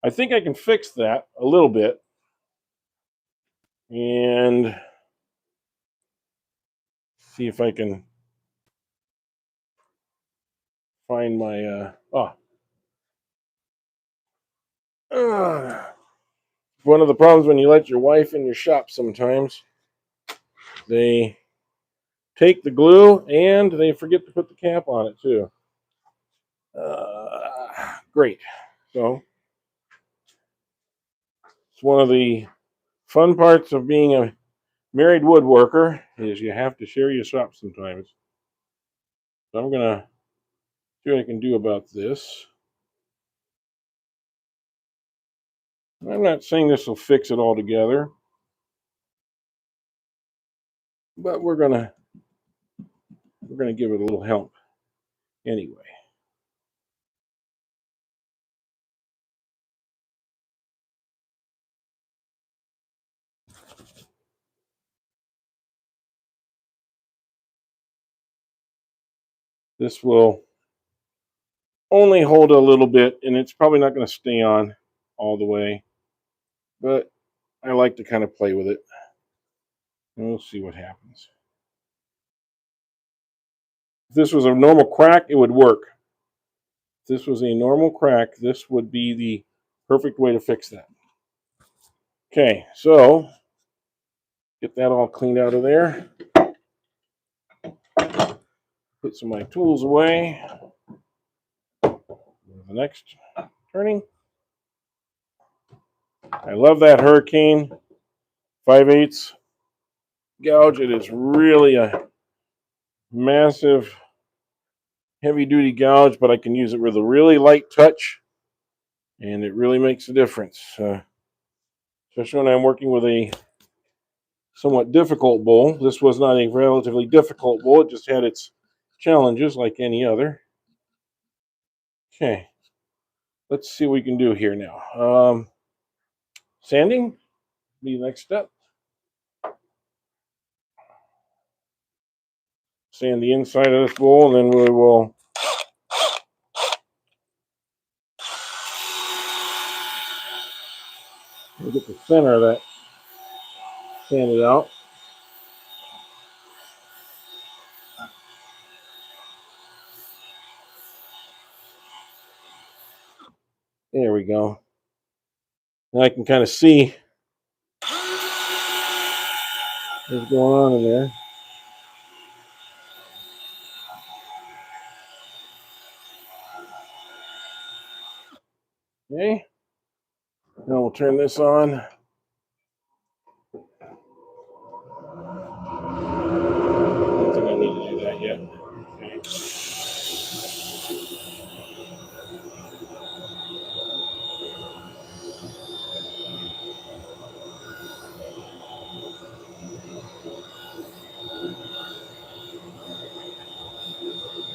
I think I can fix that a little bit. And see if I can find my one of the problems when you let your wife in your shop sometimes, they take the glue and they forget to put the cap on it too. Great. So it's one of the fun parts of being a married woodworker is you have to share your shop sometimes. So I'm gonna see what I can do about this. I'm not saying this will fix it all together, but we're gonna give it a little help anyway. This will only hold a little bit, and it's probably not going to stay on all the way, but I like to kind of play with it, and we'll see what happens. If this was a normal crack, it would work. If this was a normal crack, this would be the perfect way to fix that. Okay, so get that all cleaned out of there. Put some of my tools away. The next turning. I love that Hurricane 5/8 gouge. It is really a massive, heavy-duty gouge, but I can use it with a really light touch, and it really makes a difference. Especially when I'm working with a somewhat difficult bowl. This was not a relatively difficult bowl. It just had its challenges like any other. Okay, let's see what we can do here now. Sanding be the next step. Sand the inside of this bowl, and then we will get the center of that sanded out. There we go. Now I can kind of see what's going on in there. Okay. Now we'll turn this on. I don't think I need to do that yet. Okay.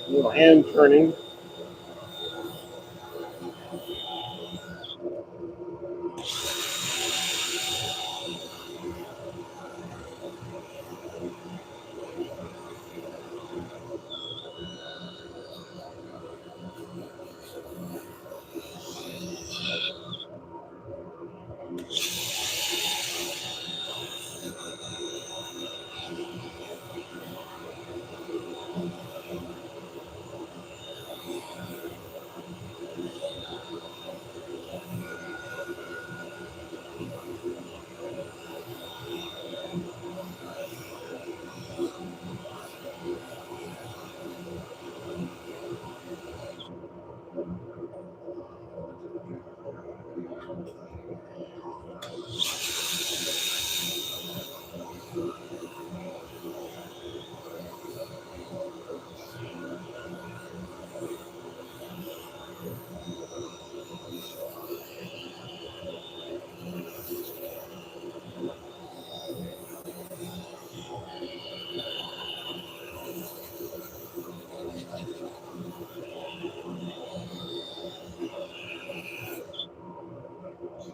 A little hand turning.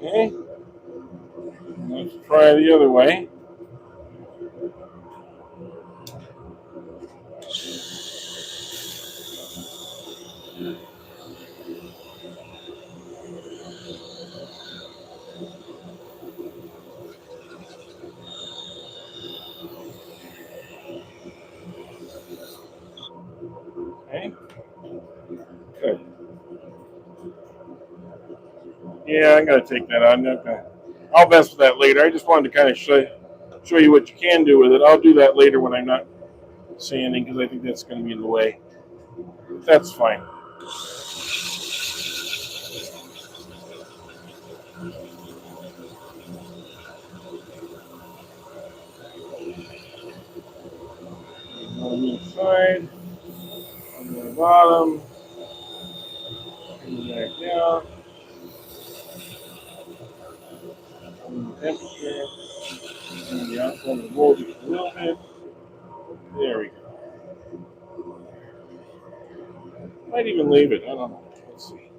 Okay. Let's try the other way. Okay. Good. Yeah, I'm gonna take that out. I'm not gonna. I'll mess with that later. I just wanted to kind of show you what you can do with it. I'll do that later when I'm not sanding because I think that's going to be in the way. That's fine. On the side, on the bottom, and back down, on the temperature, and the outside of the mold just a little bit. There we go. Might even leave it. I don't know. Let's see.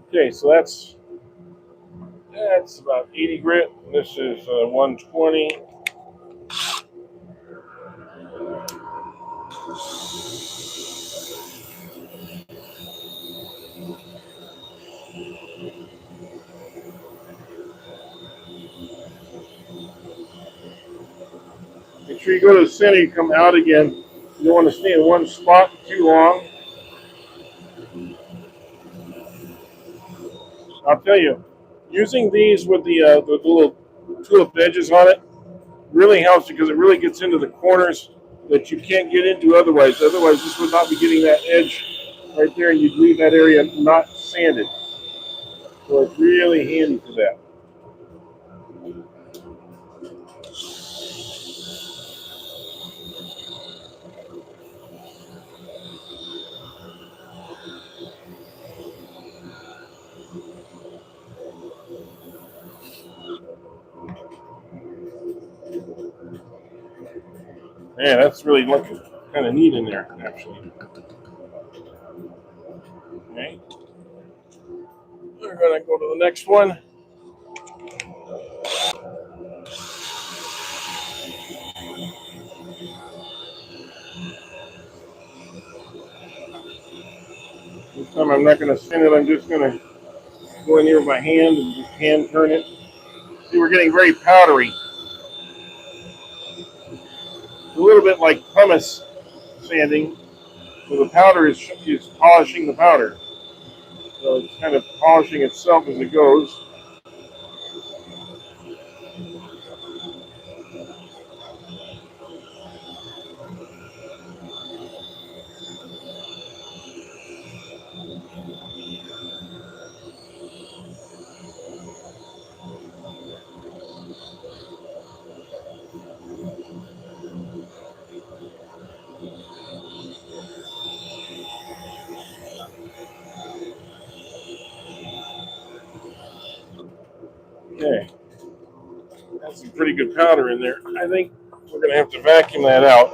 Okay, so that's about 80 grit. This is 120. Make sure you go to the center. You come out again. You don't want to stay in one spot too long. I'll tell you, using these with the little tulip edges on it really helps because it really gets into the corners that you can't get into otherwise. Otherwise, this would not be getting that edge right there, and you'd leave that area not sanded. So it's really handy for that. Man, that's really looking kind of neat in there, actually. Okay, we're gonna go to the next one. This time I'm not gonna sand it. I'm just gonna go in here with my hand and just hand turn it. See, we're getting very powdery. It's a little bit like pumice sanding. So the powder is polishing the powder. So it's kind of polishing itself as it goes. Okay, that's some pretty good powder in there. I think we're going to have to vacuum that out.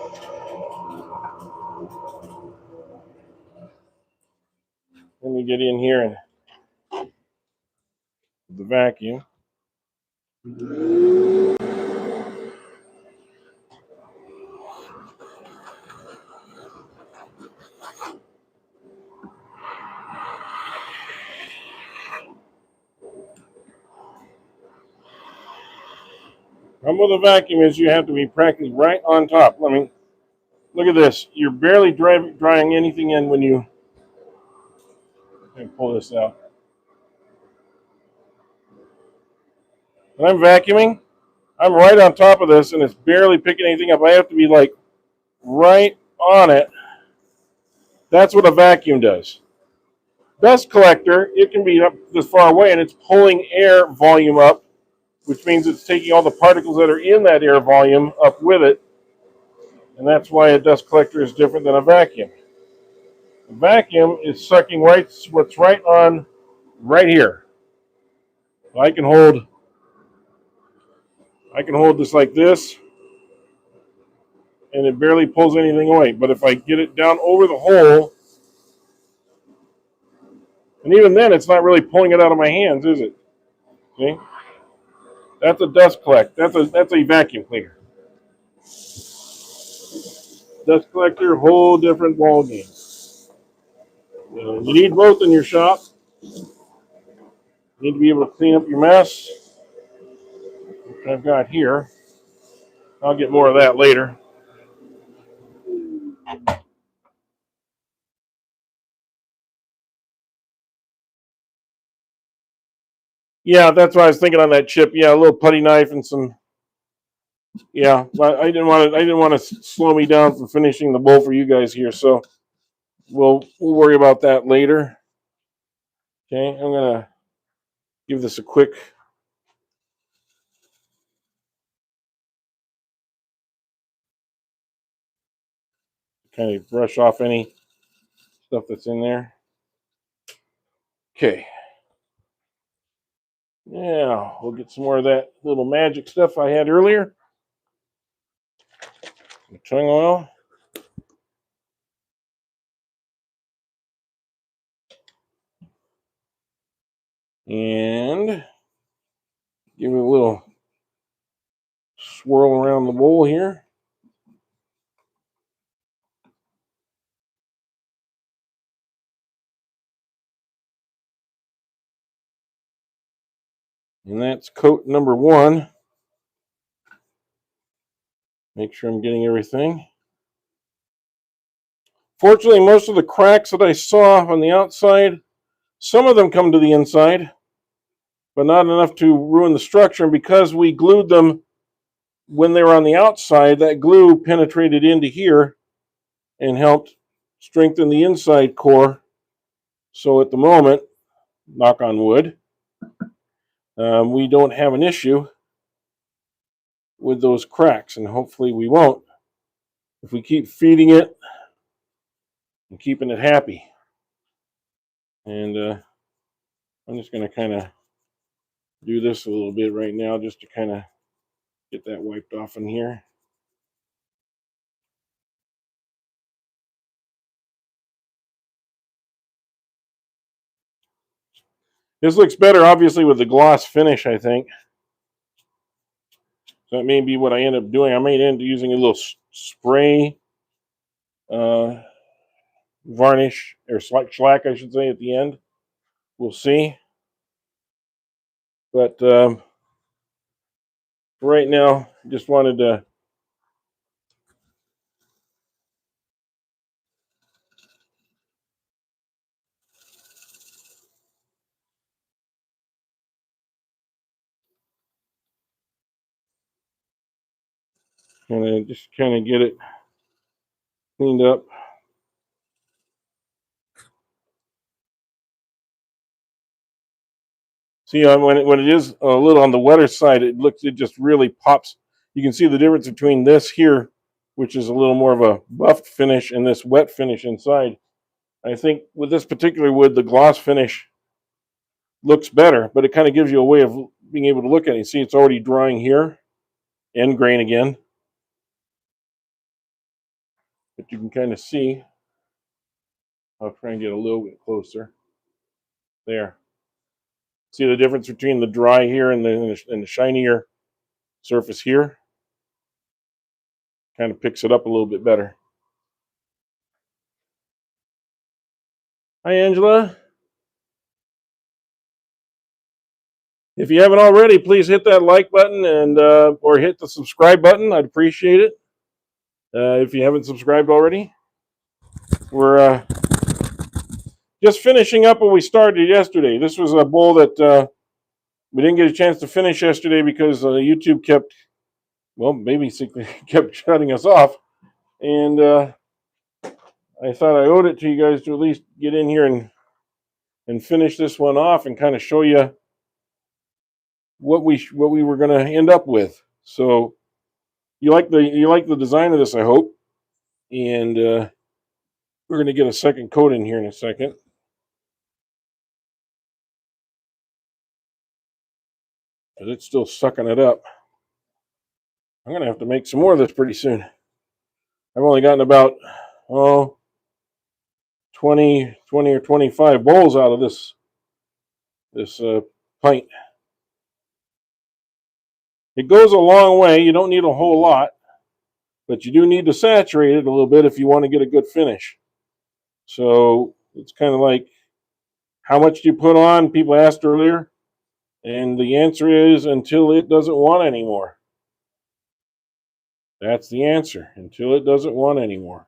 Let me get in here and the vacuum. Problem with a vacuum is you have to be practically right on top. Let me look at this. You're barely drying anything in when you pull this out. When I'm vacuuming, I'm right on top of this and it's barely picking anything up. I have to be like right on it. That's what a vacuum does. Dust collector, it can be up this far away and it's pulling air volume up, which means it's taking all the particles that are in that air volume up with it. And that's why a dust collector is different than a vacuum. A vacuum is sucking what's right here. I can hold this like this and it barely pulls anything away. But if I get it down over the hole, and even then it's not really pulling it out of my hands, is it? See? That's a dust collect. That's a vacuum cleaner. Dust collector, whole different ball game. You need both in your shop. You need to be able to clean up your mess, which I've got here. I'll get more of that later. Yeah, that's what I was thinking on that chip. Yeah, a little putty knife and some. Yeah, I didn't want to. I didn't want to slow me down from finishing the bowl for you guys here. So we'll worry about that later. Okay, I'm gonna give this a quick kind of brush off any stuff that's in there. Okay. Yeah, we'll get some more of that little magic stuff I had earlier. Some tung oil. And give it a little swirl around the bowl here. And that's coat number 1. Make sure I'm getting everything. Fortunately, most of the cracks that I saw on the outside, some of them come to the inside, but not enough to ruin the structure. And because we glued them when they were on the outside, that glue penetrated into here and helped strengthen the inside core. So at the moment, knock on wood, we don't have an issue with those cracks, and hopefully we won't if we keep feeding it and keeping it happy. And I'm just going to kind of do this a little bit right now just to kind of get that wiped off in here. This looks better, obviously, with the gloss finish, I think. So that may be what I end up doing. I may end up using a little spray uh, varnish, or shellac, I should say, at the end. We'll see. But right now, just wanted to kind of get it cleaned up. See, when it is a little on the wetter side, it just really pops. You can see the difference between this here, which is a little more of a buffed finish, and this wet finish inside. I think with this particular wood, the gloss finish looks better, but it kind of gives you a way of being able to look at it. You see, it's already drying here, end grain again, but you can kind of see. I'll try and get a little bit closer. There. See the difference between the dry here and the shinier surface here? Kind of picks it up a little bit better. Hi, Angela. If you haven't already, please hit that like button and or hit the subscribe button. I'd appreciate it. If you haven't subscribed already, we're just finishing up what we started yesterday. This was a bowl that we didn't get a chance to finish yesterday because YouTube kept, well, basically kept shutting us off. And I thought I owed it to you guys to at least get in here and finish this one off and kind of show you what we were going to end up with. So you like the design of this, I hope. And we're going to get a second coat in here in a second. Because it's still sucking it up. I'm going to have to make some more of this pretty soon. I've only gotten about 20 or 25 bowls out of this pint. It goes a long way. You don't need a whole lot, but you do need to saturate it a little bit if you want to get a good finish. So it's kind of like, how much do you put on? People asked earlier, and the answer is until it doesn't want anymore. That's the answer, until it doesn't want anymore.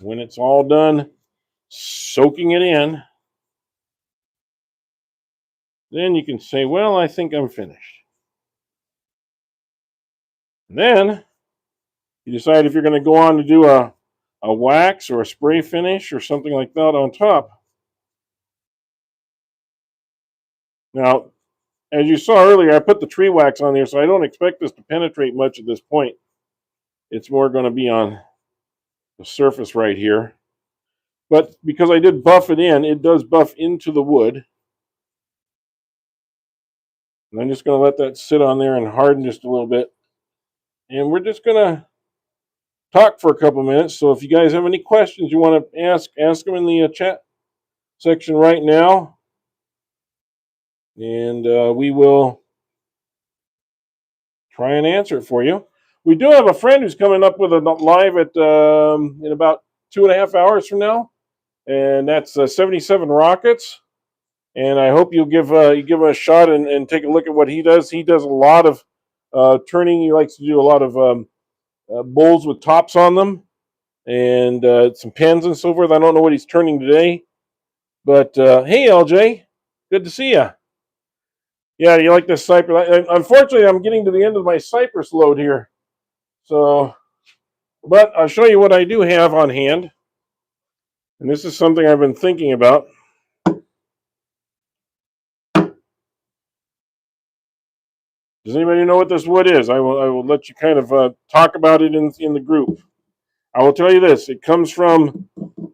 When it's all done soaking it in, then you can say, well, I think I'm finished. And then you decide if you're going to go on to do a wax or a spray finish or something like that on top. Now, as you saw earlier, I put the tree wax on there, so I don't expect this to penetrate much at this point. It's more going to be on the surface right here. But because I did buff it in, it does buff into the wood. And I'm just going to let that sit on there and harden just a little bit. And we're just going to talk for a couple minutes. So if you guys have any questions you want to ask them in the chat section right now. And we will try and answer it for you. We do have a friend who's coming up with a live at in about 2.5 hours from now. And that's 77 Rockets. And I hope you'll give him a shot and take a look at what he does. He does a lot of turning. He likes to do a lot of bowls with tops on them and some pens and so forth. I don't know what he's turning today. But hey, LJ, good to see you. Yeah, you like this cypress? Unfortunately, I'm getting to the end of my cypress load here. So, but I'll show you what I do have on hand. And this is something I've been thinking about. Does anybody know what this wood is? I will let you kind of talk about it in the group. I will tell you this. It comes from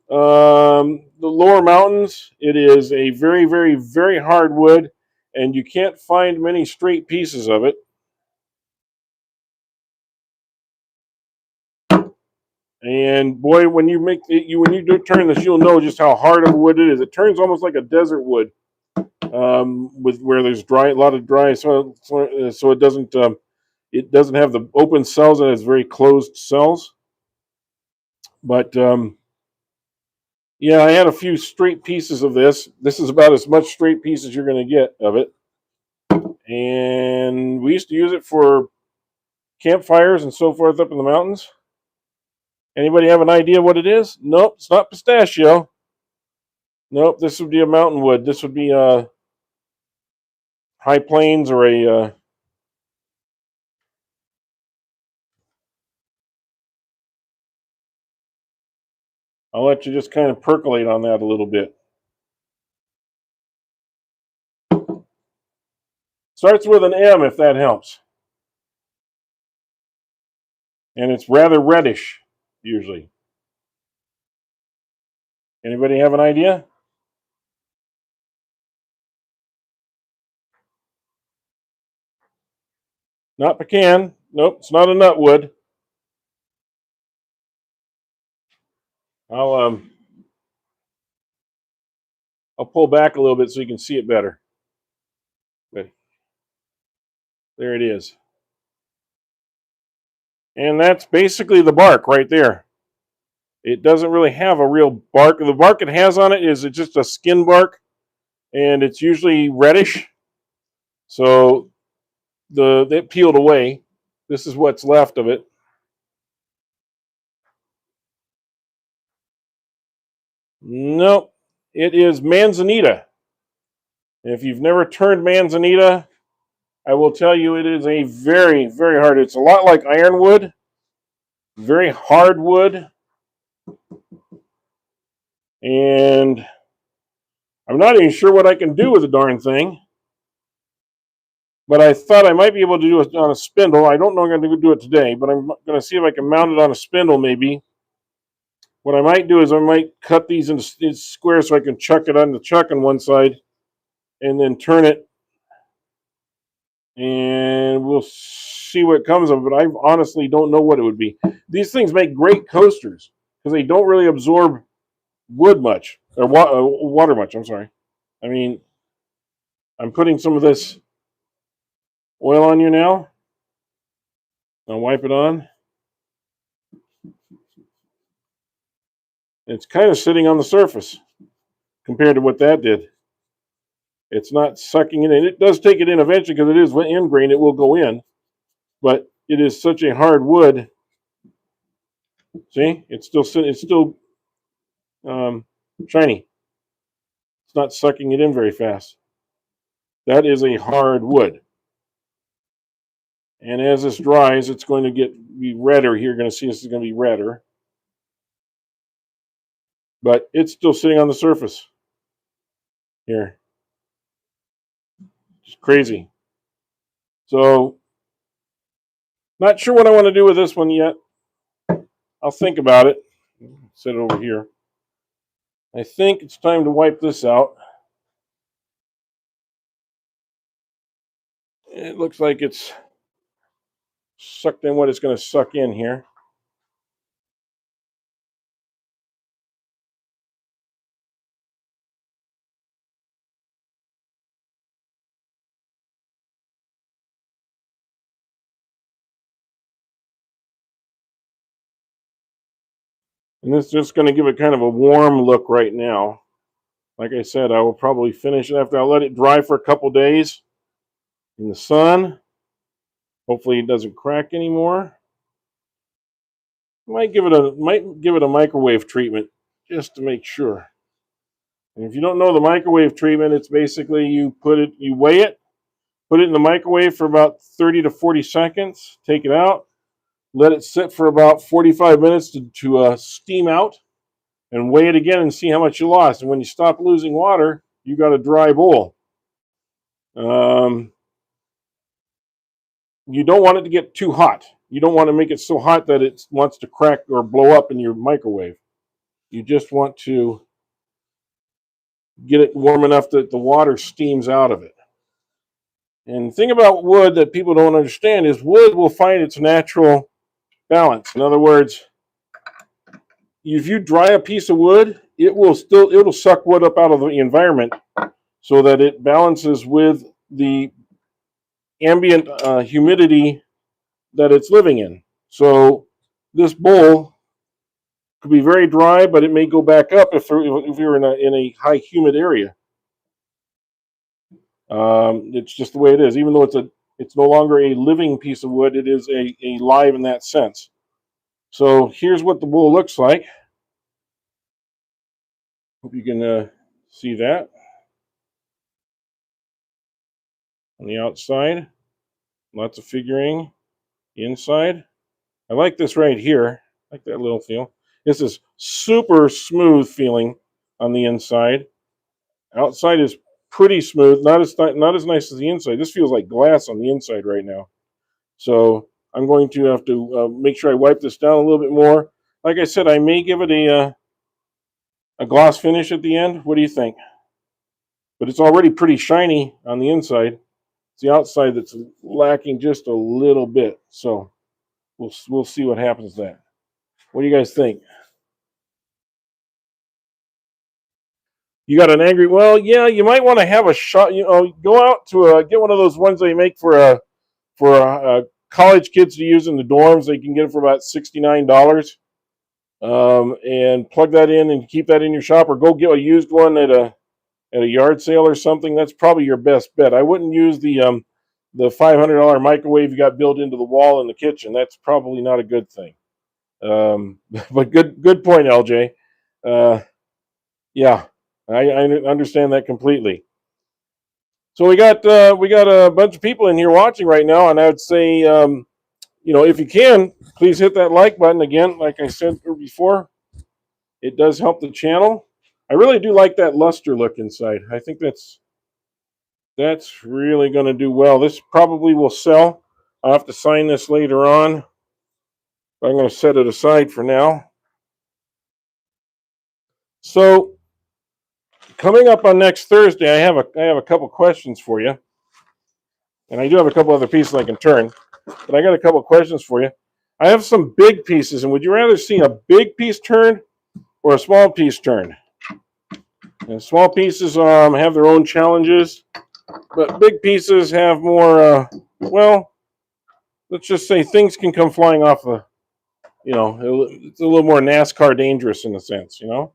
the lower mountains. It is a very, very, very hard wood, and you can't find many straight pieces of it. And boy, when you do turn this, you'll know just how hard of a wood it is. It turns almost like a desert wood, with where there's a lot of dry soil, so it doesn't have the open cells. It has very closed cells. But yeah, I had a few straight pieces of this. This is about as much straight piece as you're going to get of it. And we used to use it for campfires and so forth up in the mountains. Anybody have an idea what it is? Nope, it's not pistachio. Nope, this would be a mountain wood. This would be a high plains or a I'll let you just kind of percolate on that a little bit. Starts with an M if that helps. And it's rather reddish, usually. Anybody have an idea? Not pecan. Nope, it's not a nutwood. I'll pull back a little bit so you can see it better. But there it is. And that's basically the bark right there. It doesn't really have a real bark. The bark it has on it is just a skin bark, and it's usually reddish. So it peeled away. This is what's left of it. Nope. It is manzanita. If you've never turned manzanita, I will tell you it is a very, very hard. It's a lot like ironwood. Very hard wood. And I'm not even sure what I can do with the darn thing. But I thought I might be able to do it on a spindle. I don't know I'm going to do it today, but I'm going to see if I can mount it on a spindle maybe. What I might do is I might cut these into squares so I can chuck it on the chuck on one side and then turn it. And we'll see what comes of it. But I honestly don't know what it would be. These things make great coasters because they don't really absorb wood much, or water much, I'm sorry. I mean, I'm putting some of this oil on you now. I'll wipe it on. It's kind of sitting on the surface compared to what that did. It's not sucking it in. It does take it in eventually because it is end grain. It will go in, but it is such a hard wood. See, it's still shiny. It's not sucking it in very fast. That is a hard wood. And as this dries, it's going to be redder here. You're going to see this is going to be redder. But it's still sitting on the surface here. It's crazy. So, not sure what I want to do with this one yet. I'll think about it. Set it over here. I think it's time to wipe this out. It looks like it's sucked in what it's going to suck in here. And this is just going to give it kind of a warm look right now. Like I said, I will probably finish it after I'll let it dry for a couple days in the sun. Hopefully it doesn't crack anymore. Might give it a microwave treatment just to make sure. And if you don't know the microwave treatment, it's basically you weigh it, put it in the microwave for about 30 to 40 seconds, take it out, let it sit for about 45 minutes to steam out, and weigh it again and see how much you lost. And when you stop losing water, you got a dry bowl. You don't want it to get too hot. You don't want to make it so hot that it wants to crack or blow up in your microwave. You just want to get it warm enough that the water steams out of it. And the thing about wood that people don't understand is wood will find its natural balance. In other words, if you dry a piece of wood, it'll suck wood up out of the environment so that it balances with the ambient humidity that it's living in. So this bowl could be very dry, but it may go back up if you're in a high humid area. It's just the way it is. Even though it's no longer a living piece of wood, it is a live in that sense. So here's what the bowl looks like. Hope you can see that on the outside. Lots of figuring. Inside, I like this right here. I like that little feel. This is super smooth feeling on the inside. Outside is pretty smooth, not as nice as the inside. This feels like glass on the inside right now. So I'm going to have to make sure I wipe this down a little bit more. Like I said, I may give it a gloss finish at the end. What do you think? But it's already pretty shiny on the inside. It's the outside that's lacking just a little bit. So we'll see what happens then. What do you guys think? You got an angry? Well, yeah, you might want to have a shot. Go out to get one of those ones they make for college kids to use in the dorms. They can get it for about $69, and plug that in and keep that in your shop, or go get a used one at a yard sale or something. That's probably your best bet. I wouldn't use the $500 microwave you got built into the wall in the kitchen. That's probably not a good thing. But good point, LJ. Yeah, I understand that completely. So we got a bunch of people in here watching right now, and I would say, if you can, please hit that like button again. Like I said before, it does help the channel. I really do like that luster look inside. I think that's really going to do well. This probably will sell. I'll have to sign this later on. I'm going to set it aside for now. So coming up on next Thursday, I have a couple questions for you. And I do have a couple other pieces I can turn, but I got a couple questions for you. I have some big pieces, and would you rather see a big piece turned or a small piece turned? And small pieces have their own challenges, but big pieces have more well, let's just say things can come flying off the, it's a little more NASCAR dangerous in a sense, So,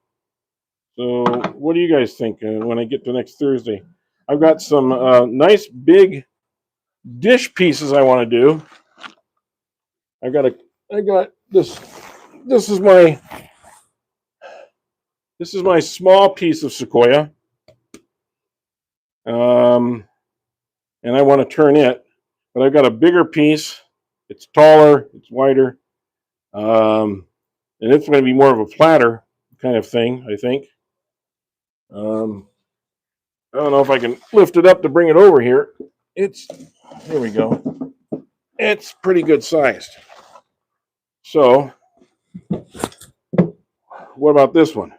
what do you guys think when I get to next Thursday? I've got some nice big dish pieces I want to do. I got this. This is my small piece of sequoia, and I want to turn it. But I've got a bigger piece. It's taller. It's wider, and it's going to be more of a platter kind of thing, I think. I don't know if I can lift it up to bring it over here. Here we go. It's pretty good sized. So, what about this one?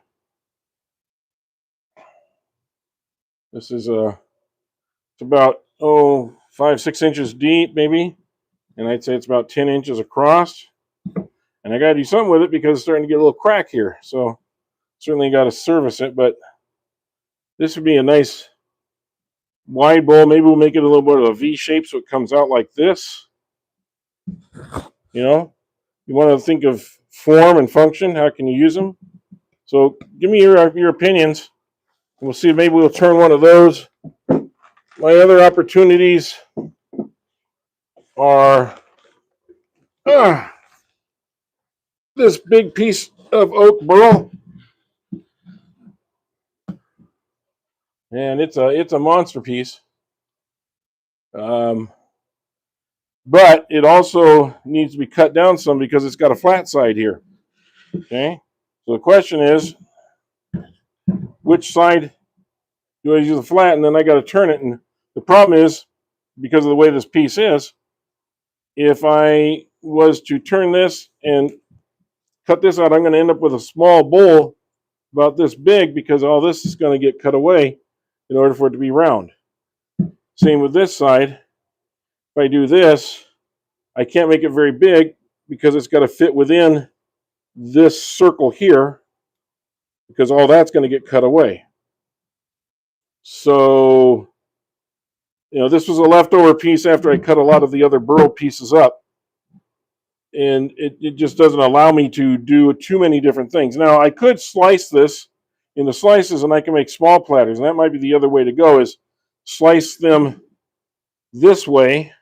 This is it's about 5-6 inches deep, maybe, and I'd say it's about 10 inches across. And I got to do something with it because it's starting to get a little crack here. So, certainly got to service it. But this would be a nice wide bowl. Maybe we'll make it a little bit of a V shape so it comes out like this. You want to think of form and function. How can you use them? So give me your opinions. We'll see if maybe we'll turn one of those. My other opportunities are this big piece of oak burl, and it's a monster piece. But it also needs to be cut down some because it's got a flat side here. Okay, so the question is, which side do I use the flat, and then I got to turn it. And the problem is, because of the way this piece is, if I was to turn this and cut this out, I'm going to end up with a small bowl about this big because all this is going to get cut away in order for it to be round. Same with this side. If I do this, I can't make it very big because it's got to fit within this circle here because all that's going to get cut away. So, this was a leftover piece after I cut a lot of the other burl pieces up. And it just doesn't allow me to do too many different things. Now, I could slice this into slices and I can make small platters. And that might be the other way to go, is slice them this way,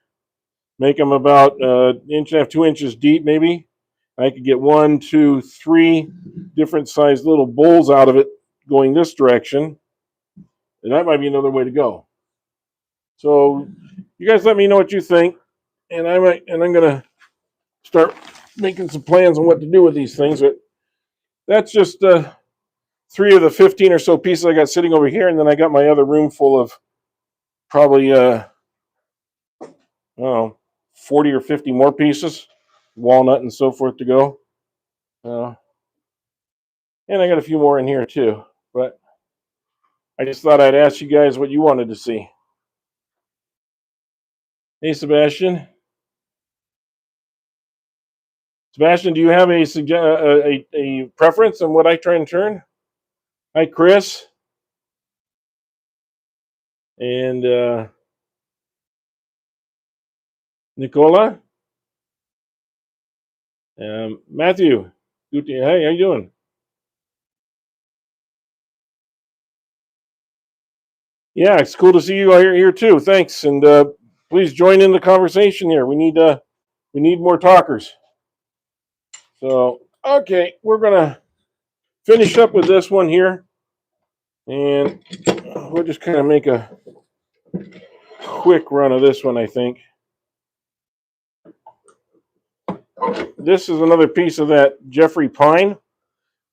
make them about 1.5 to 2 inches deep maybe. I could get 1, 2, 3 different sized little bowls out of it going this direction. And that might be another way to go. So you guys let me know what you think. And I'm going to start making some plans on what to do with these things. But that's just 3 of the 15 or so pieces I got sitting over here, and then I got my other room full of probably 40 or 50 more pieces, walnut and so forth to go. And I got a few more in here too. But I just thought I'd ask you guys what you wanted to see. Hey, Sebastian. Sebastian, do you have a preference on what I try and turn? Hi, Chris. And Nicola. Matthew. Hey, how you doing? Yeah, it's cool to see you here too. Thanks, and please join in the conversation here. We need more talkers. So, okay, we're gonna finish up with this one here, and we'll just kind of make a quick run of this one, I think. This is another piece of that Jeffrey pine.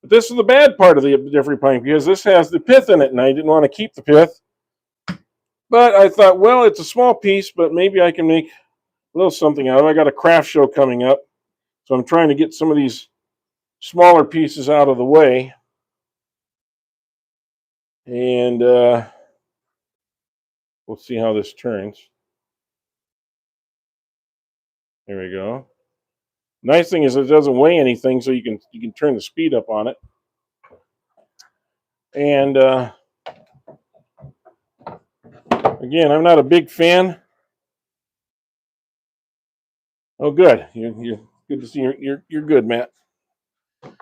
But this is the bad part of the Jeffrey pine because this has the pith in it, and I didn't want to keep the pith. But I thought, well, it's a small piece, but maybe I can make a little something out of it. I got a craft show coming up, so I'm trying to get some of these smaller pieces out of the way. And we'll see how this turns. There we go. Nice thing is it doesn't weigh anything, so you can turn the speed up on it. And again, I'm not a big fan Oh, good. You're good to see you. You're good, Matt.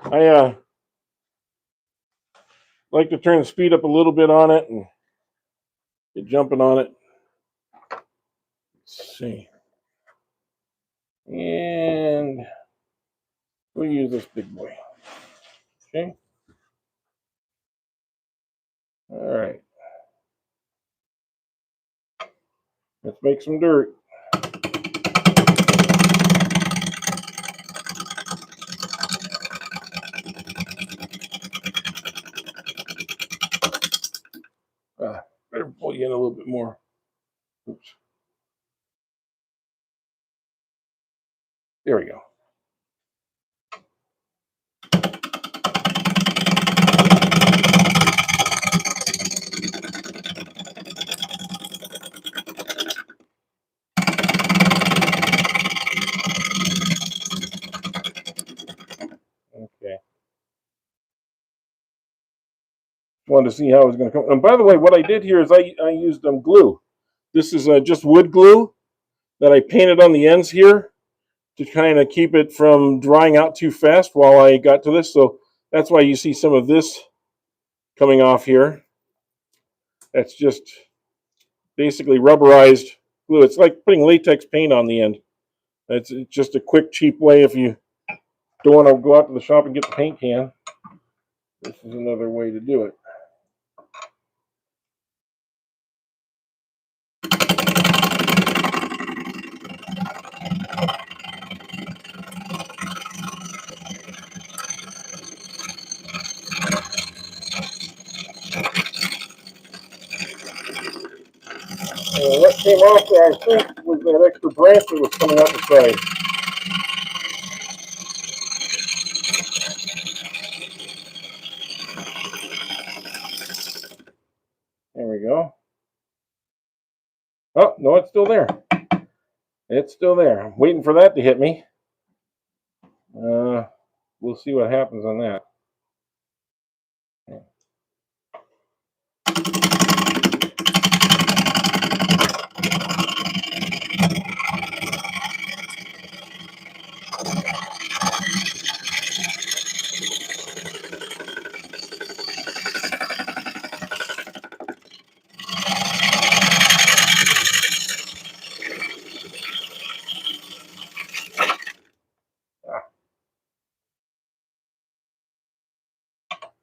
I like to turn the speed up a little bit on it and get jumping on it. Let's see. And we'll use this big boy. Okay. All right. Let's make some dirt. Better pull you in a little bit more. Oops. There we go. Okay. Wanted to see how it was going to come. And by the way, what I did here is I used glue. This is just wood glue that I painted on the ends here to kind of keep it from drying out too fast while I got to this. So that's why you see some of this coming off here. That's just basically rubberized glue. It's like putting latex paint on the end. It's just a quick, cheap way if you don't want to go out to the shop and get the paint can. This is another way to do it. What came off there, I think, was that extra branch that was coming out the side. There we go. Oh, no, it's still there. It's still there. I'm waiting for that to hit me. We'll see what happens on that.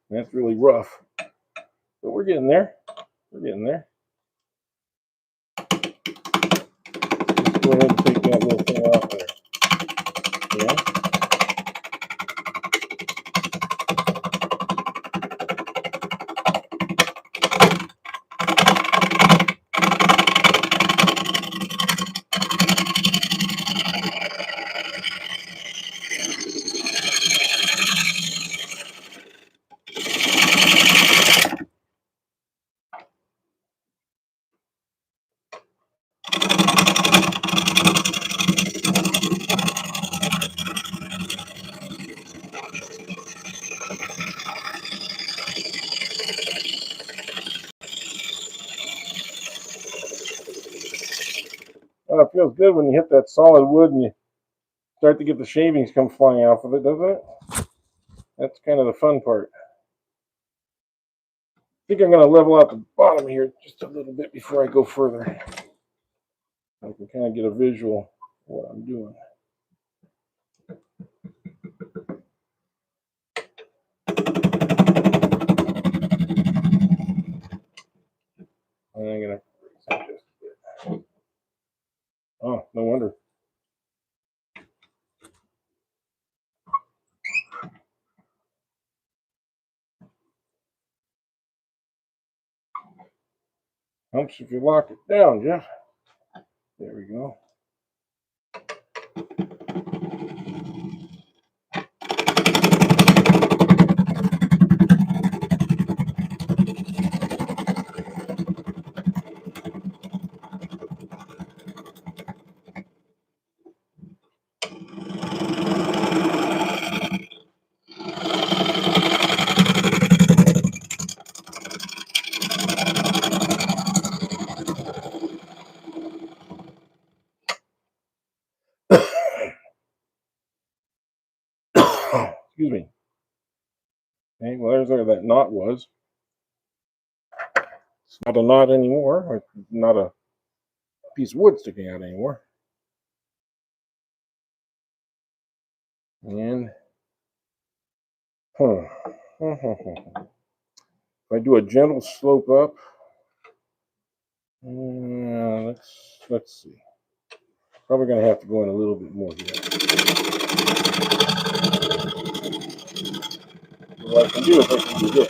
That's really rough. But we're getting there. We're getting there. Just go ahead and take that little thing off there. Yeah. It feels good when you hit that solid wood and you start to get the shavings come flying off of it, doesn't it? That's kind of the fun part. I think I'm going to level out the bottom here just a little bit before I go further. I can kind of get a visual of what I'm doing. And I'm going to just a bit. Oh, no wonder. Helps if you lock it down, Jeff. There we go. Excuse me. Okay, well, there's where that knot was. It's not a knot anymore. It's not a piece of wood sticking out anymore. And if I do a gentle slope up, let's see. Probably going to have to go in a little bit more here. What I can do is I can do this.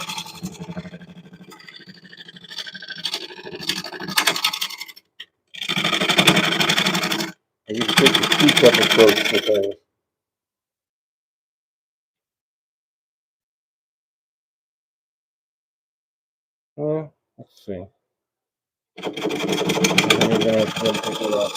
I can take the teacup approach to things. Let's see. I'm going to have to take it off.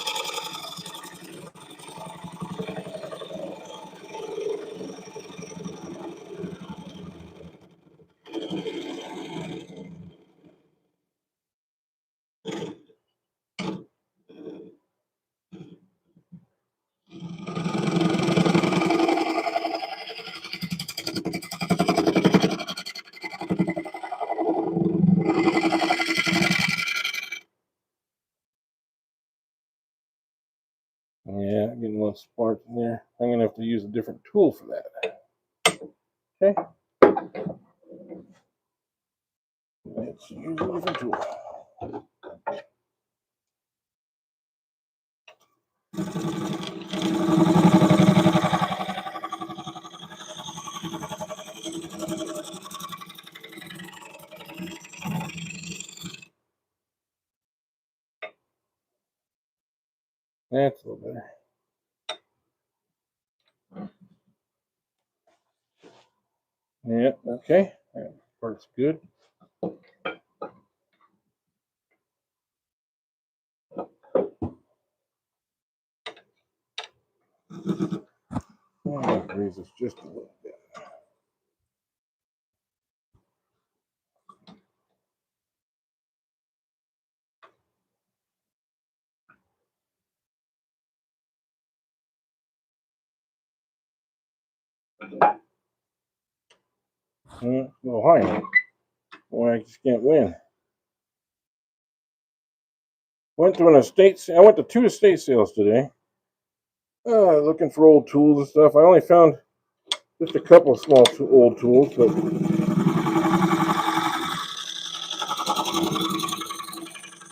Yeah, getting a little spark in there. I'm going to have to use a different tool for that. Okay. Let's use a different tool. That's a little better. Yeah, okay. That part's good. Raise this just a little bit. A little high now. Boy, I just can't win. I went to 2 estate sales today. Looking for old tools and stuff. I only found just a couple of small old tools, but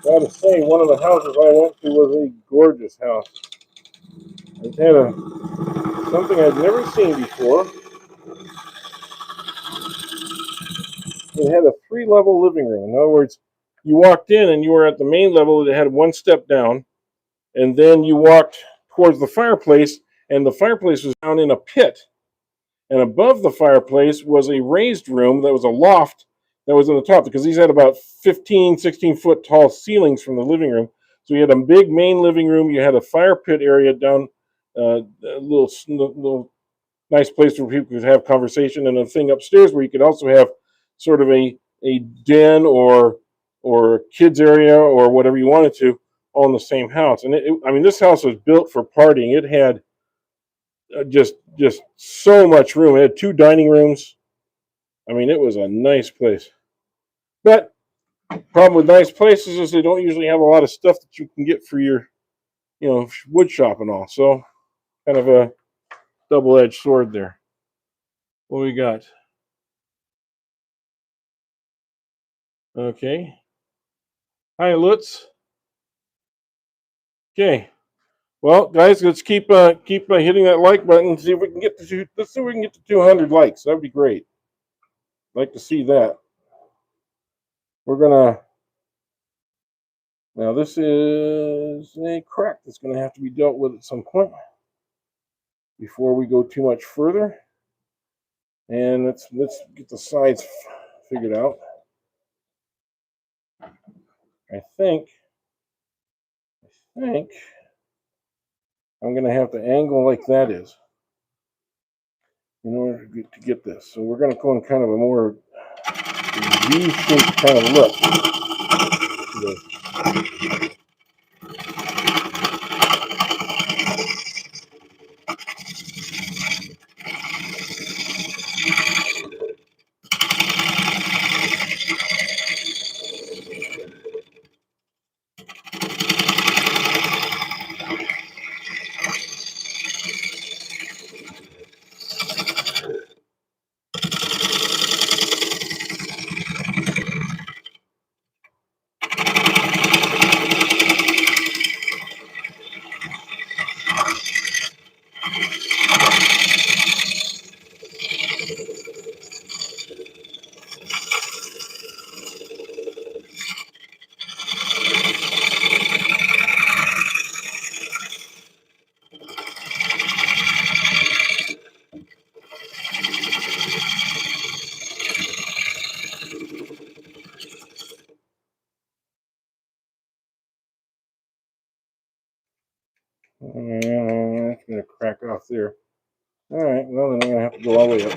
gotta say, one of the houses I went to was a gorgeous house. It had something I'd never seen before. It had a 3-level living room. In other words, you walked in and you were at the main level. It had 1 step down, and then you walked towards the fireplace, and the fireplace was down in a pit. And above the fireplace was a raised room that was a loft that was on the top, because these had about 15, 16-foot tall ceilings from the living room. So you had a big main living room. You had a fire pit area down, a little nice place where people could have conversation, and a thing upstairs where you could also have sort of a den or kids area or whatever you wanted to, all in the same house. And I mean, this house was built for partying. It had just so much room. It had 2 dining rooms. I mean, it was a nice place. But problem with nice places is they don't usually have a lot of stuff that you can get for your, wood shop and all. So kind of a double-edged sword there. What we got? Okay. Hi, Lutz. Okay. Well, guys, let's keep hitting that like button and see if we can get to let's see if we can get to 200 likes. That would be great. I'd like to see that. We're gonna now. This is a crack that's going to have to be dealt with at some point before we go too much further. And let's get the sides figured out. I think I'm going to have to angle like that is in order to get this. So we're going to go in kind of a more V-shaped kind of look. And it's going to crack off there. All right, well, then I'm going to have to go all the way up.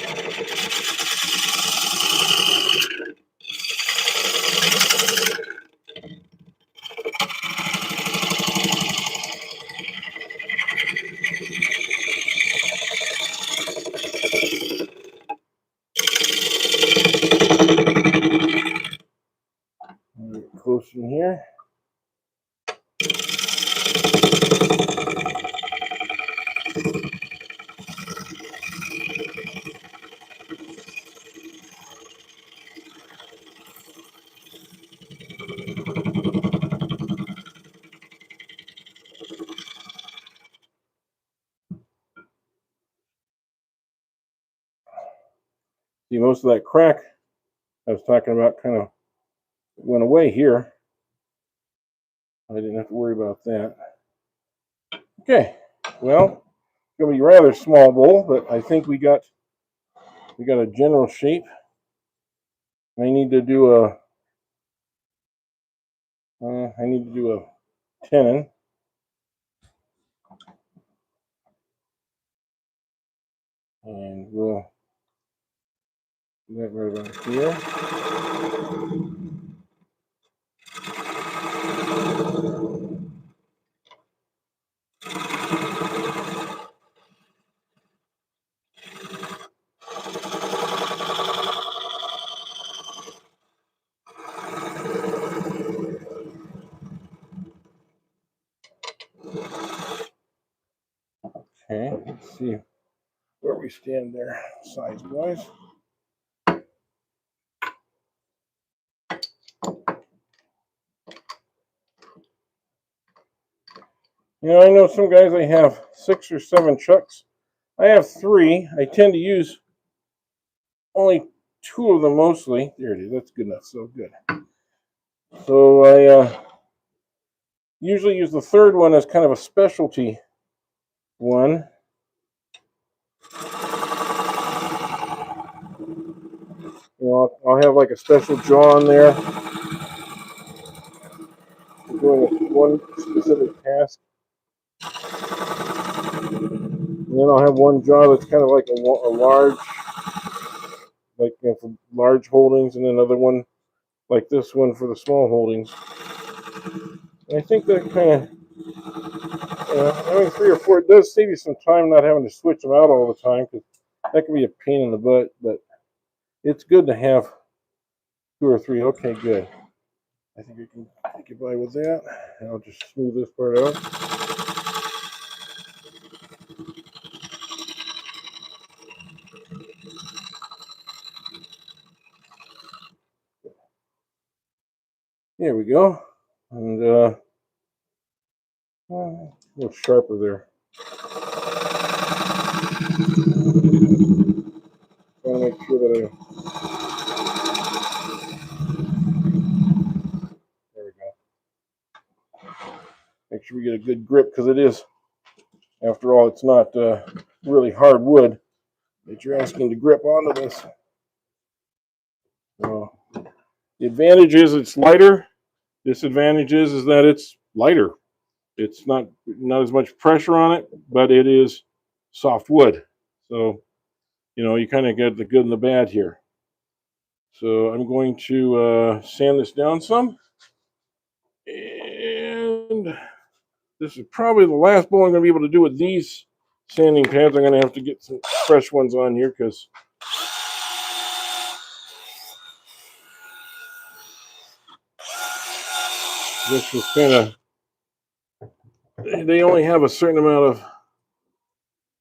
Get close in here. See, most of that crack I was talking about kind of went away here. I didn't have to worry about that. Okay, well, it's going to be a rather small bowl, but I think we got a general shape. I need to do a tenon. And we'll do that right about here. Okay, let's see where we stand there, size-wise. You know, I know some guys, they have 6 or 7 chucks. I have 3. I tend to use only 2 of them mostly. There it is. That's good enough. So good. So I usually use the third one as kind of a specialty one. You know, I'll have like a special jaw on there for doing one specific task. And then I'll have one jaw that's kind of like a large, like, you know, for large holdings, and another one like this one for the small holdings. And I think that kind of, you know, having 3 or 4, it does save you some time not having to switch them out all the time, because that can be a pain in the butt, but it's good to have 2 or 3. Okay, good. I think I can get by with that. And I'll just smooth this part out. There we go. And a little sharper there. Trying to make sure that there we go. Make sure we get a good grip, because it is, after all, it's not really hard wood that you're asking to grip onto this. So the advantage is it's lighter. Disadvantage is that it's lighter. It's not as much pressure on it, but it is soft wood. So, you know, you kind of get the good and the bad here. So I'm going to sand this down some. And this is probably the last bowl I'm going to be able to do with these sanding pads. I'm going to have to get some fresh ones on here, because this was kind of, they only have a certain amount of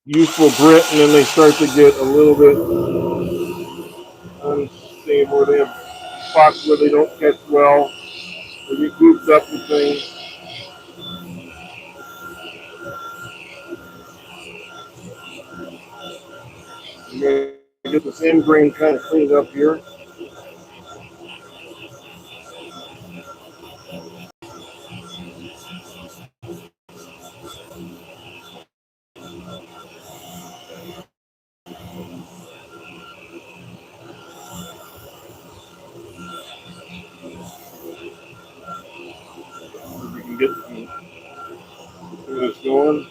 useful grit, and then they start to get a little bit unstable. They have spots where they don't catch well. They get gooped up and things. I'm going to get this end grain kind of cleaned up here. We can get some of this going.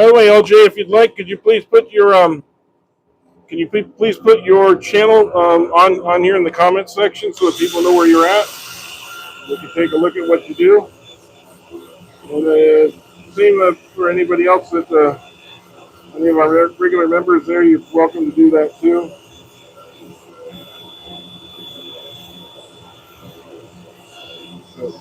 By the way, LJ, if you'd like, could you please put your can you please put your channel on here in the comments section so that people know where you're at? They can take a look at what you do. And same for anybody else that any of our regular members there, you're welcome to do that too. So,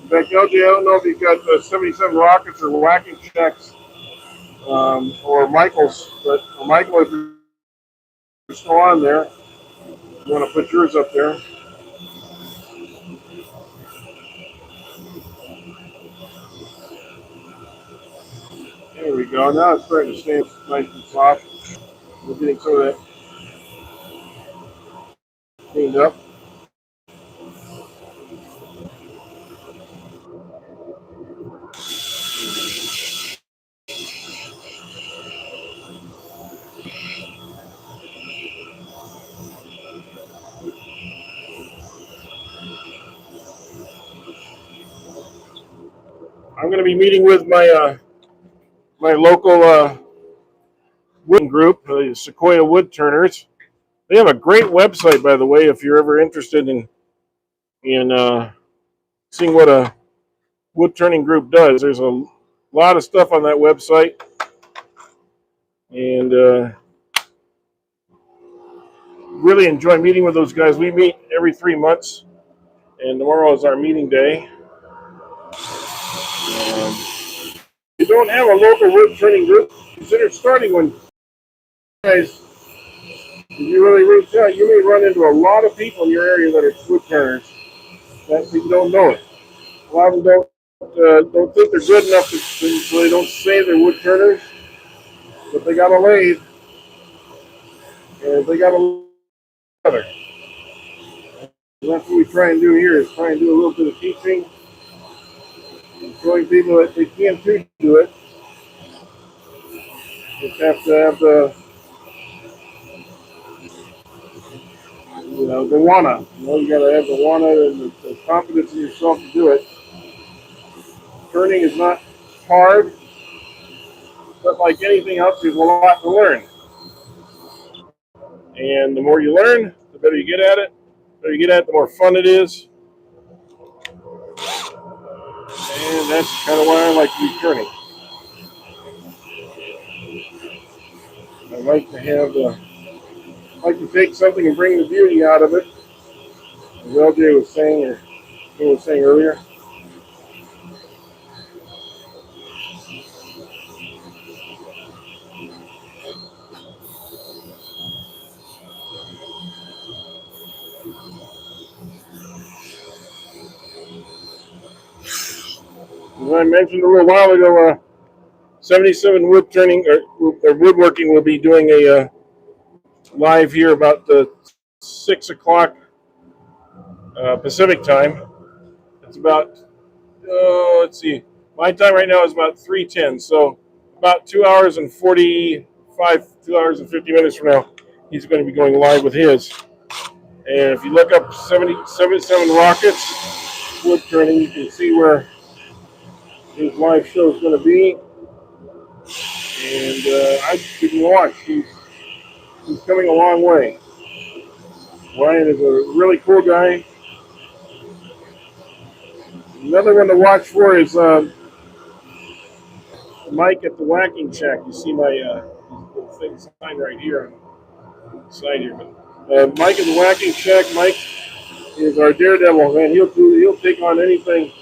in fact, LJ, I don't know if you've got 77 Rockets or Whacking Checks or Michael's, but Michael, if you're still on there, you want to put yours up there. There we go. Now it's starting to stay nice and soft. We're getting some of that cleaned up. I'm going to be meeting with my local wood group, Sequoia Wood Turners. They have a great website, by the way, if you're ever interested in seeing what a wood turning group does. There's a lot of stuff on that website, and really enjoy meeting with those guys. We meet every 3 months, and tomorrow is our meeting day. If you don't have a local wood turning group, consider starting one. Guys, if you really reach out, you may run into a lot of people in your area that are wood turners that you don't know it. A lot of them don't think they're good enough so they don't say they're wood turners, but they got a lathe and they got a leather. And that's what we try and do here is try and do a little bit of teaching, showing people that they can too do it. Just have to have the wanna. You gotta have the wanna and the confidence in yourself to do it. Turning is not hard, but like anything else, there's a lot to learn. And the more you learn, the better you get at it. The better you get at it, the more fun it is. And that's kind of why I like to be turning. I like to have like to take something and bring the beauty out of it, as LJ was saying, or he was saying earlier. As I mentioned a little while ago, 77 wood turning or woodworking will be doing a live here about the 6 o'clock Pacific time. It's about let's see, my time right now is about 3:10, so about 2 hours and 2 hours and 50 minutes from now, he's going to be going live with his. And if you look up 77 Rockets wood turning, you can see where his live show is going to be. And I didn't watch. He's coming a long way. Ryan is a really cool guy. Another one to watch for is Mike at the Whacking Shack. You see my little thing sign right here on the side here. But Mike at the Whacking Shack. Mike is our daredevil, man. He'll take on anything.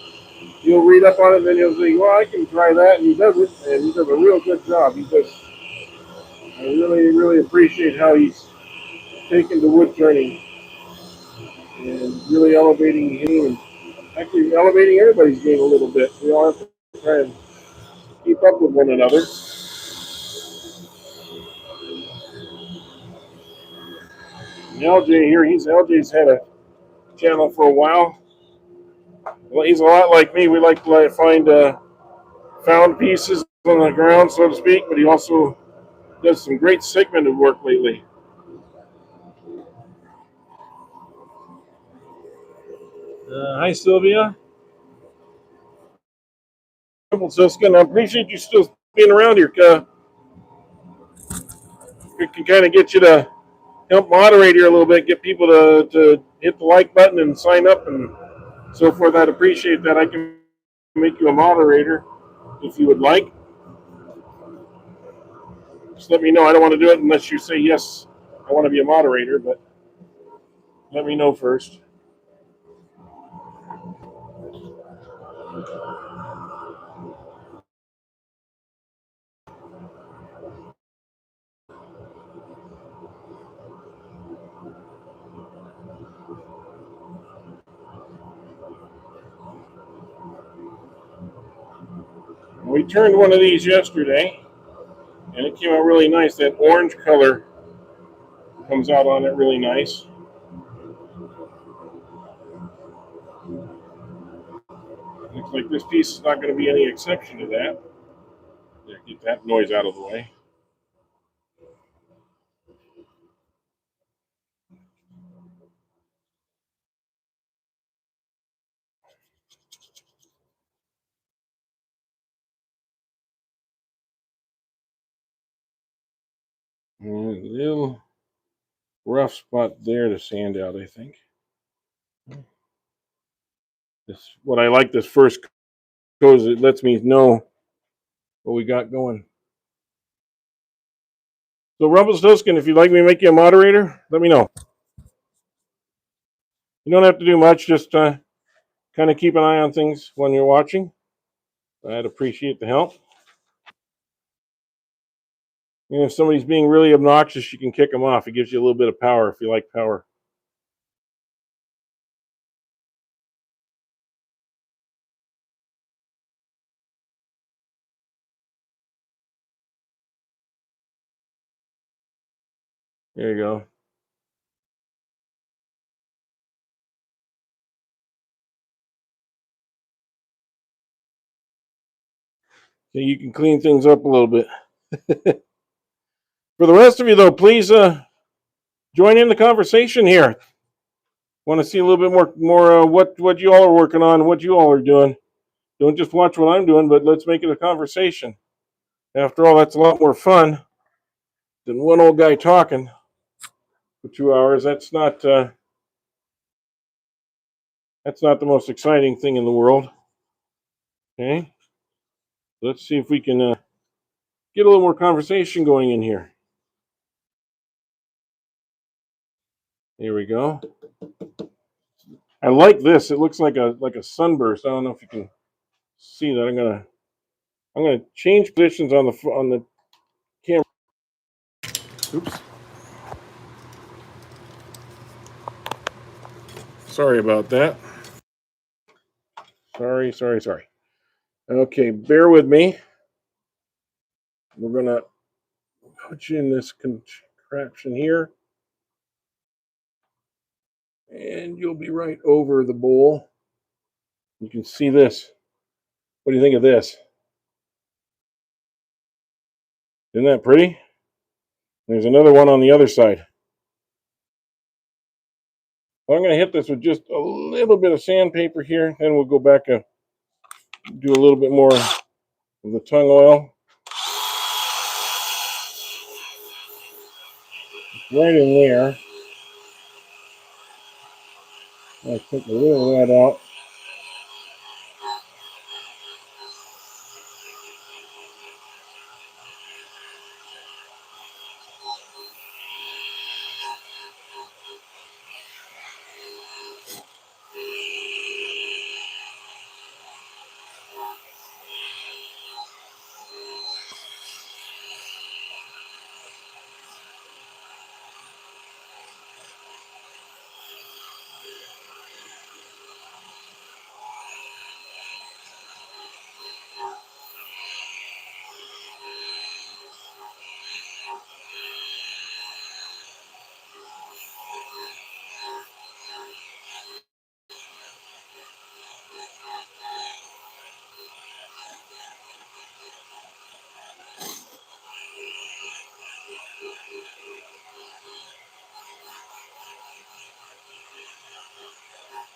He'll read up on it, and then he'll say, "Well, I can try that," and he does it, and he does a real good job. I really, really appreciate how he's taken to wood turning and really elevating his game, and actually elevating everybody's game a little bit. We all have to try and keep up with one another. And LJ here, LJ's had a channel for a while. Well, he's a lot like me. We like to find found pieces on the ground, so to speak, but he also does some great segmented work lately. Hi, Sylvia. Rumpelstiltskin. I appreciate you still being around here. It can kind of get you to help moderate here a little bit, get people to hit the like button and sign up and so forth. I'd appreciate that. I can make you a moderator if you would like. Just let me know. I don't want to do it unless you say yes, I want to be a moderator, but let me know first. We turned one of these yesterday, and it came out really nice. That orange color comes out on it really nice. Looks like this piece is not going to be any exception to that. Yeah, get that noise out of the way. A little rough spot there to sand out, I think. This what I like this first coat is it lets me know what we got going. So Rumpelstiltskin, if you'd like me to make you a moderator, let me know. You don't have to do much, just kind of keep an eye on things when you're watching. I'd appreciate the help. And if somebody's being really obnoxious, you can kick them off. It gives you a little bit of power if you like power. There you go. So you can clean things up a little bit. For the rest of you, though, please join in the conversation here. Want to see a little bit more what you all are working on, what you all are doing. Don't just watch what I'm doing, but let's make it a conversation. After all, that's a lot more fun than one old guy talking for 2 hours. That's not the most exciting thing in the world. Okay, let's see if we can get a little more conversation going in here. Here we go. I like this. It looks like a sunburst. I don't know if you can see that. I'm gonna change positions on the camera. Oops. Sorry about that. Sorry. Okay, bear with me. We're gonna put you in this contraption here, and you'll be right over the bowl. You can see this. What do you think of this? Isn't that pretty? There's another one on the other side. Well, I'm going to hit this with just a little bit of sandpaper here. Then we'll go back and do a little bit more of the tung oil. Right in there. I'll take a little of that out.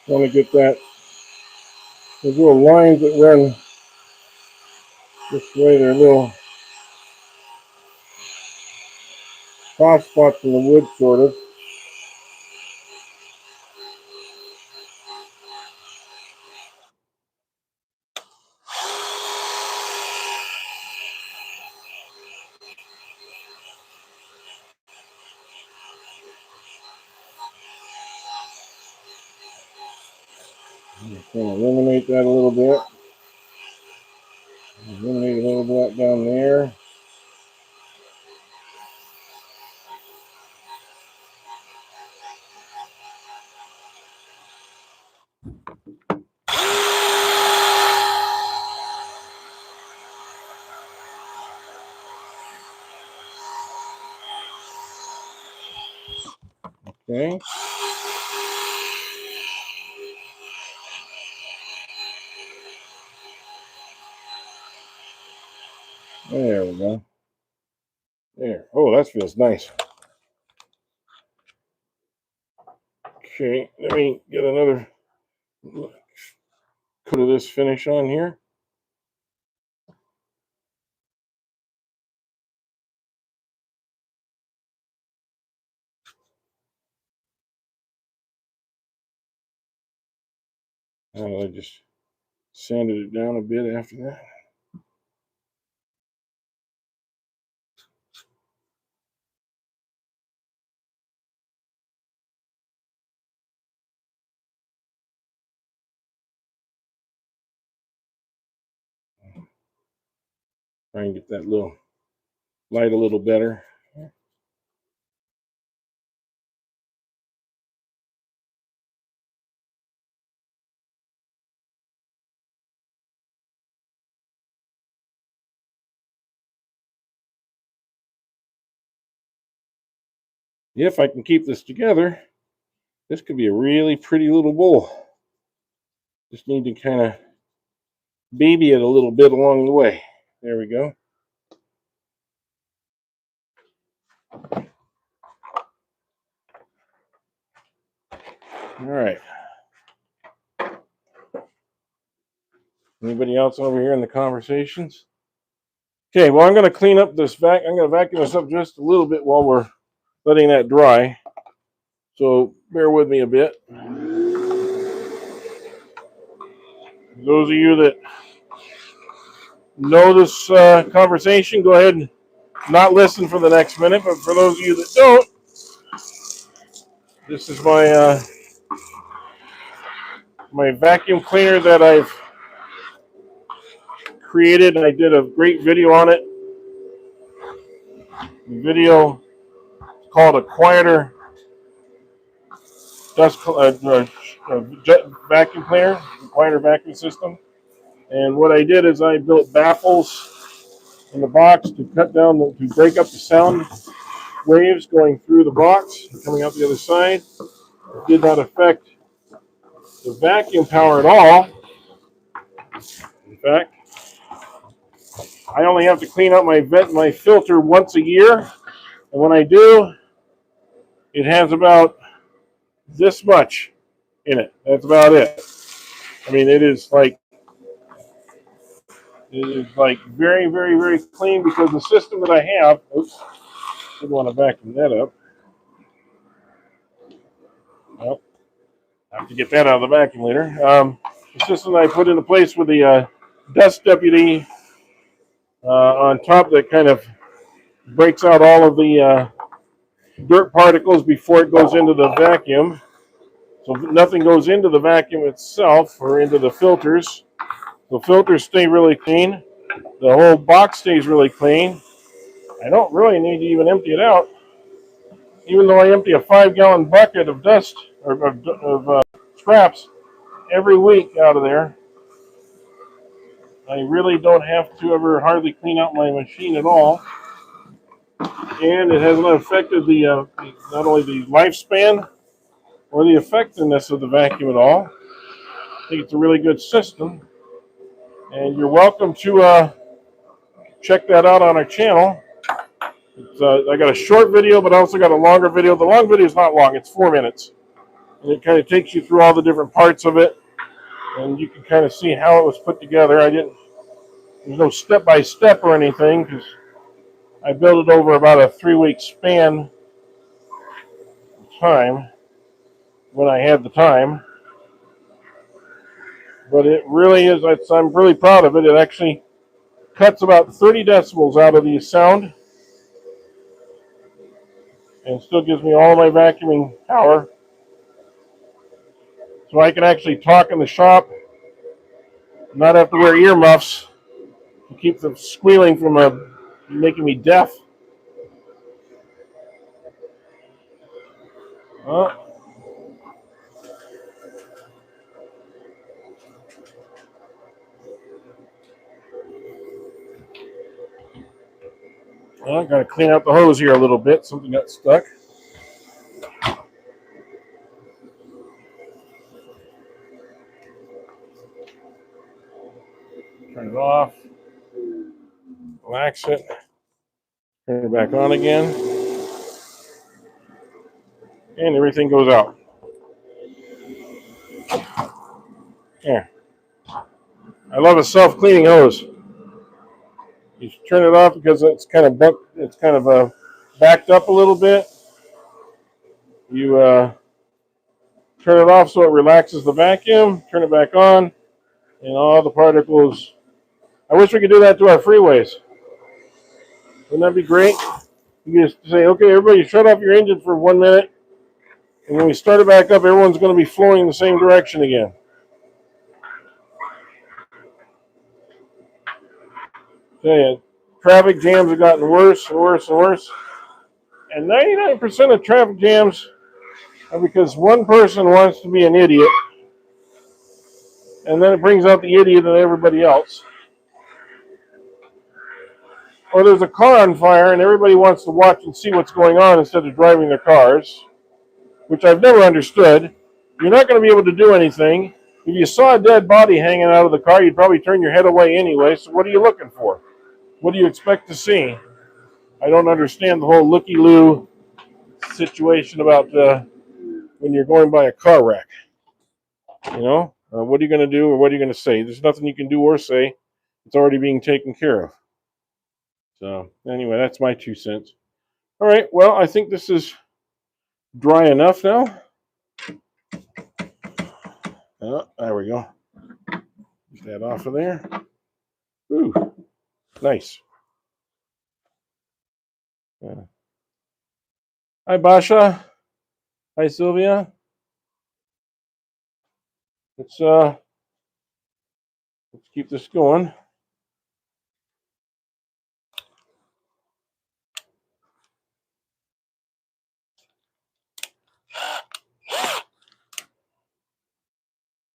Want to get that. Those little lines that run This way there are little soft spots in the wood, sort of. I'm just going to eliminate that a little bit. Eliminate a little bit down there. Okay. There we go. There. Oh, that feels nice. Okay, let me get another coat of this finish on here. I just sanded it down a bit after that. Try and get that little light a little better. If I can keep this together, this could be a really pretty little bowl. Just need to kind of baby it a little bit along the way. There we go. All right. Anybody else over here in the conversations? Okay, well, I'm going to clean up this I'm going to vacuum this up just a little bit while we're letting that dry. So bear with me a bit. Those of you that know this conversation, go ahead and not listen for the next minute. But for those of you that don't, this is my my vacuum cleaner that I've created, and I did a great video on it. The video called "A Quieter Dust Vacuum Cleaner, a Quieter Vacuum System." And what I did is I built baffles in the box to cut down, to break up the sound waves going through the box and coming out the other side. It did not affect the vacuum power at all. In fact, I only have to clean out my filter once a year, and when I do, it has about this much in it. That's about it. I mean, it is like very, very, very clean because the system that I have. Oops, didn't want to vacuum that up. Well, I have to get that out of the vacuum later. The system I put into place with the dust deputy on top that kind of breaks out all of the dirt particles before it goes into the vacuum. So nothing goes into the vacuum itself or into the filters. The filters stay really clean. The whole box stays really clean. I don't really need to even empty it out. Even though I empty a 5-gallon bucket of dust or of scraps every week out of there, I really don't have to ever hardly clean out my machine at all. And it has not affected not only the lifespan or the effectiveness of the vacuum at all. I think it's a really good system. And you're welcome to check that out on our channel. I got a short video, but I also got a longer video. The long video is not long, it's 4 minutes. And it kind of takes you through all the different parts of it. And you can kind of see how it was put together. It there's no step-by-step or anything because I built it over about a 3-week span of time when I had the time. But it really is, I'm really proud of it. It actually cuts about 30 decibels out of the sound and still gives me all my vacuuming power. So I can actually talk in the shop, not have to wear earmuffs to keep the squealing from making me deaf. Uh, I got to clean out the hose here a little bit. Something got stuck. Turn it off. Relax it. Turn it back on again. And everything goes out. Here. I love a self-cleaning hose. You turn it off because it's kind of backed up a little bit. You turn it off so it relaxes the vacuum. Turn it back on, and all the particles. I wish we could do that to our freeways. Wouldn't that be great? You just say, okay, everybody shut off your engine for 1 minute, and when we start it back up, everyone's going to be flowing in the same direction again. Tell you, traffic jams have gotten worse and worse and worse. And 99% of traffic jams are because one person wants to be an idiot, and then it brings out the idiot in everybody else. Or there's a car on fire, and everybody wants to watch and see what's going on instead of driving their cars, which I've never understood. You're not going to be able to do anything. If you saw a dead body hanging out of the car, you'd probably turn your head away anyway, so what are you looking for? What do you expect to see? I don't understand the whole looky-loo situation about when you're going by a car wreck. You know, what are you going to do or what are you going to say? There's nothing you can do or say. It's already being taken care of. So anyway, that's my 2 cents. All right, well, I think this is dry enough now. There we go. Get that off of there. Ooh, nice. Yeah. Hi, Basha. Hi, Sylvia. Let's keep this going.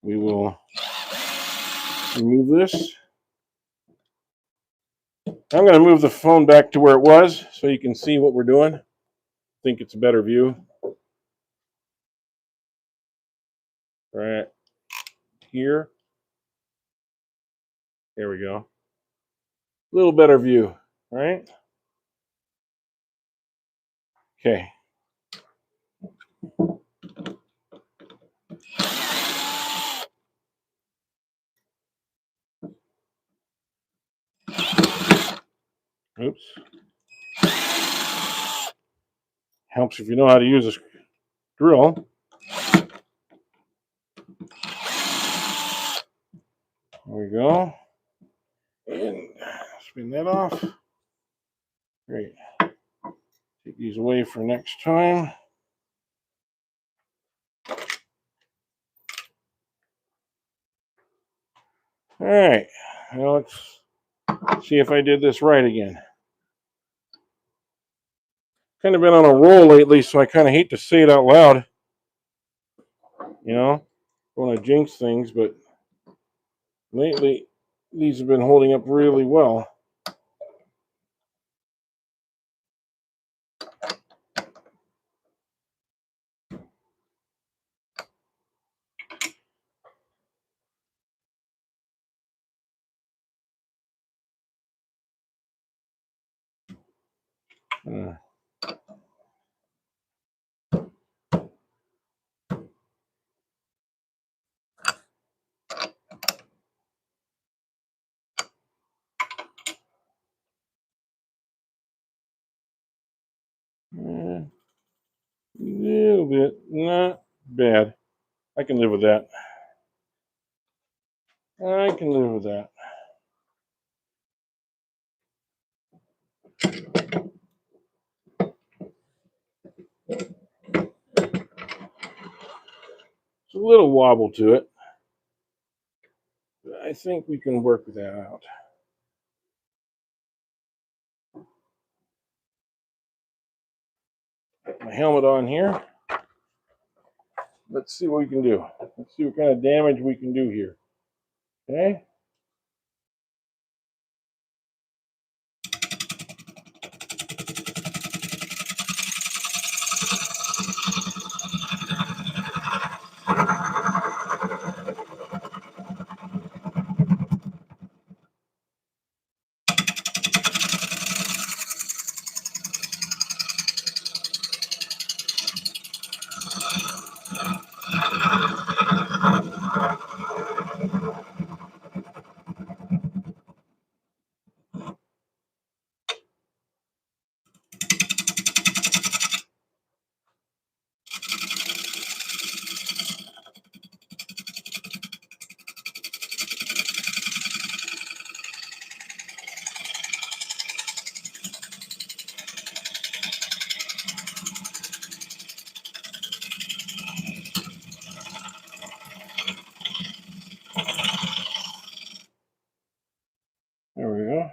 We will remove this. I'm going to move the phone back to where it was so you can see what we're doing. I think it's a better view. Right here. There we go. A little better view, right? Okay. Oops. Helps if you know how to use a drill. There we go. And spin that off. Great. Take these away for next time. All right. Now let's see if I did this right again. Kind of been on a roll lately, so I kind of hate to say it out loud. You know, don't want to jinx things, but lately these have been holding up really well. A little bit, not bad. I can live with that. I can live with that. It's a little wobble to it, but I think we can work that out. Put my helmet on here. Let's see what we can do. Let's see what kind of damage we can do here. Okay. There we go.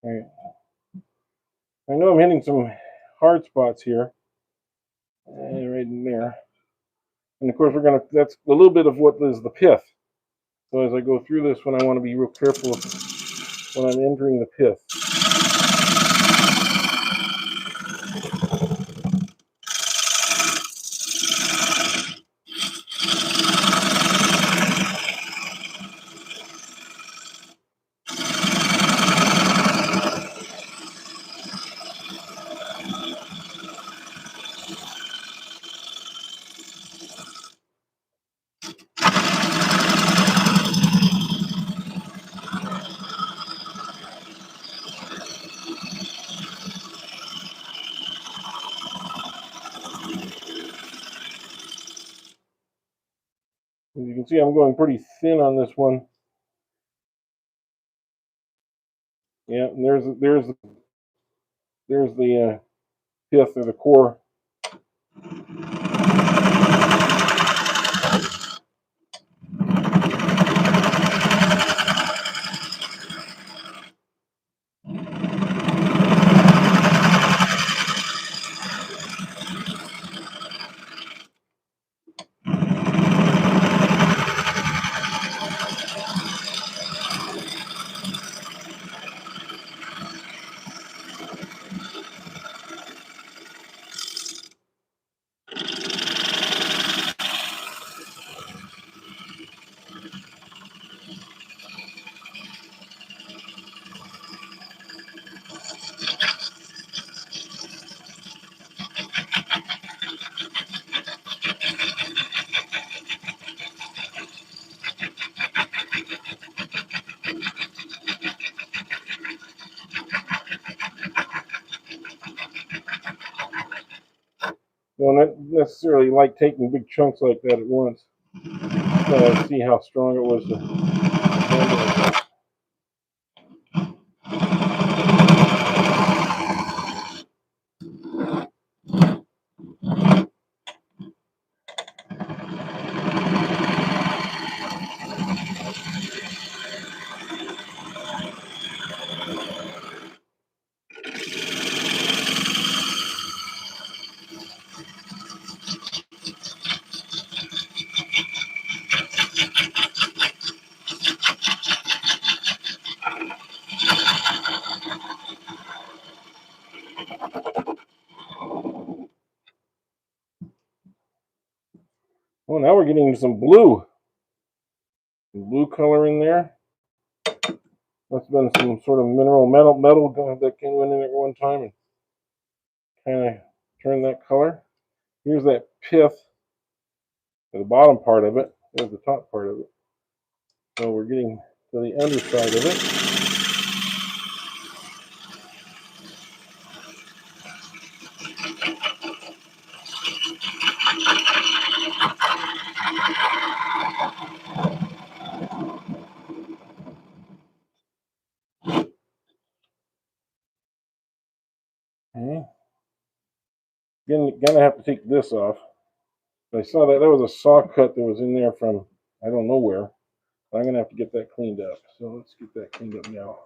All right. I know I'm hitting some hard spots here, right in there. And of course, that's a little bit of what is the pith. So as I go through this one, I want to be real careful when I'm entering the pith. As you can see, I'm going pretty thin on this one. Yeah, and there's the pith or the core. Don't necessarily like taking big chunks like that at once. So see how strong it was to handle it. Well, now we're getting some blue color in there. Must have been some sort of mineral metal that came in at one time and kind of turned that color. Here's that pith, the bottom part of it. There's the top part of it. So we're getting to the underside of it. Okay. Gonna have to take this off. I saw that was a saw cut that was in there from I don't know where. I'm gonna have to get that cleaned up. So let's get that cleaned up now.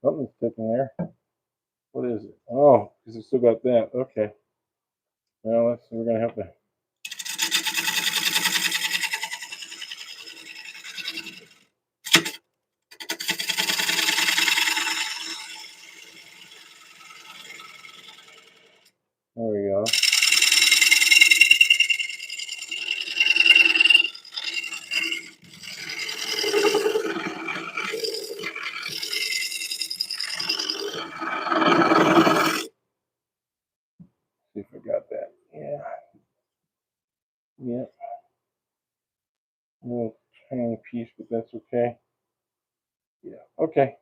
Something's sticking there. What is it? Oh, because it's still got that. Okay. Well, we're gonna have to. There we go. See if I got that. Yeah. Yep. A little tiny piece, but that's okay. Yeah. Okay.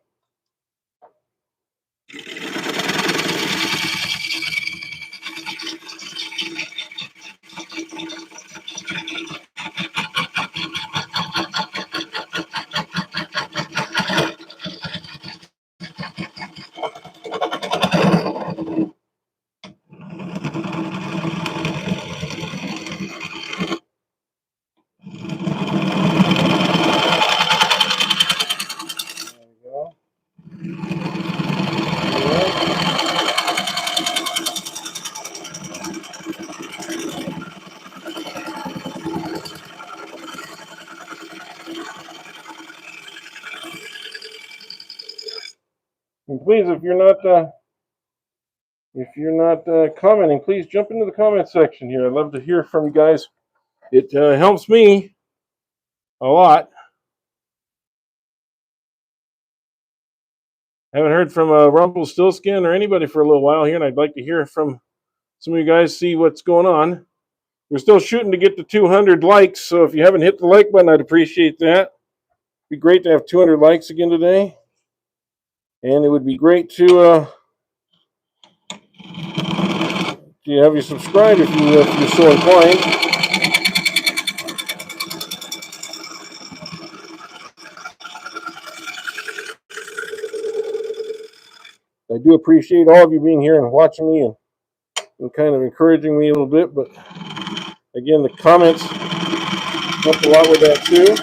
There we go. And please, if you're not commenting, please jump into the comment section here. I'd love to hear from you guys. It helps me a lot. Haven't heard from Rumpelstiltskin or anybody for a little while here, and I'd like to hear from some of you guys, see what's going on. We're still shooting to get to 200 likes, so if you haven't hit the like button, I'd appreciate that. It'd be great to have 200 likes again today. And it would be great to have you subscribe if you're so inclined. I do appreciate all of you being here and watching me and kind of encouraging me a little bit, but again, the comments help a lot with that too.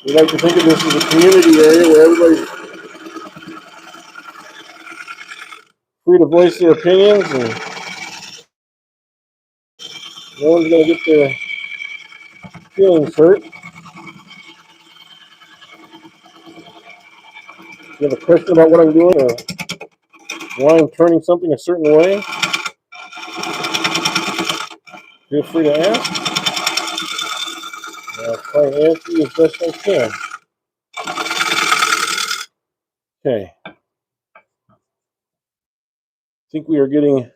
We like to think of this as a community area where everybody's free to voice their opinions and no one's going to get their feelings hurt. If you have a question about what I'm doing or why I'm turning something a certain way, feel free to ask. I'll try and answer you as best I can. Okay. I think we are getting,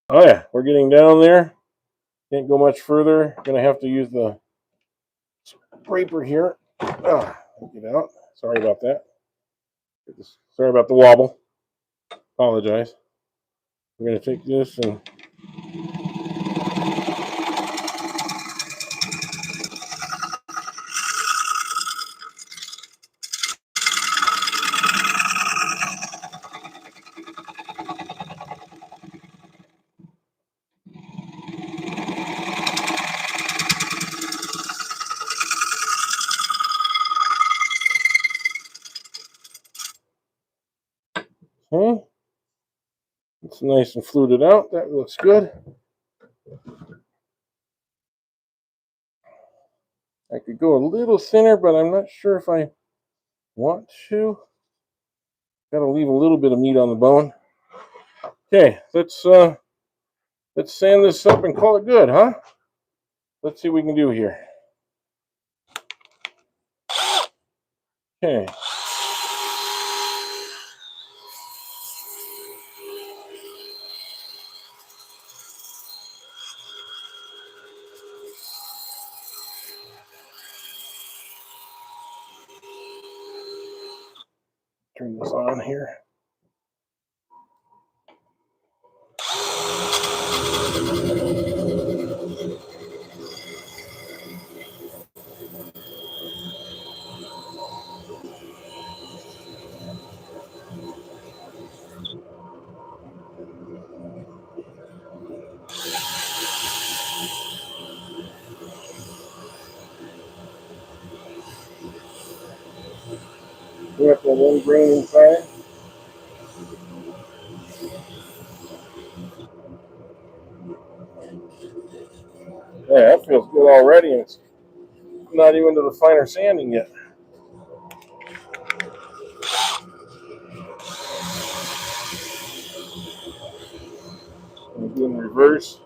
oh yeah, we're getting down there. Can't go much further. Gonna have to use the scraper here. Get out. Sorry about that. Sorry about the wobble. Apologize. We're gonna take this and That's nice and fluted out. That looks good. I could go a little thinner, but I'm not sure if I want to. Got to leave a little bit of meat on the bone. Okay, let's sand this up and call it good, huh? Let's see what we can do here. Okay. Turn this on here. We have that one grain inside. Yeah, that feels good already, and it's not even to the finer sanding yet. I'm doing reverse.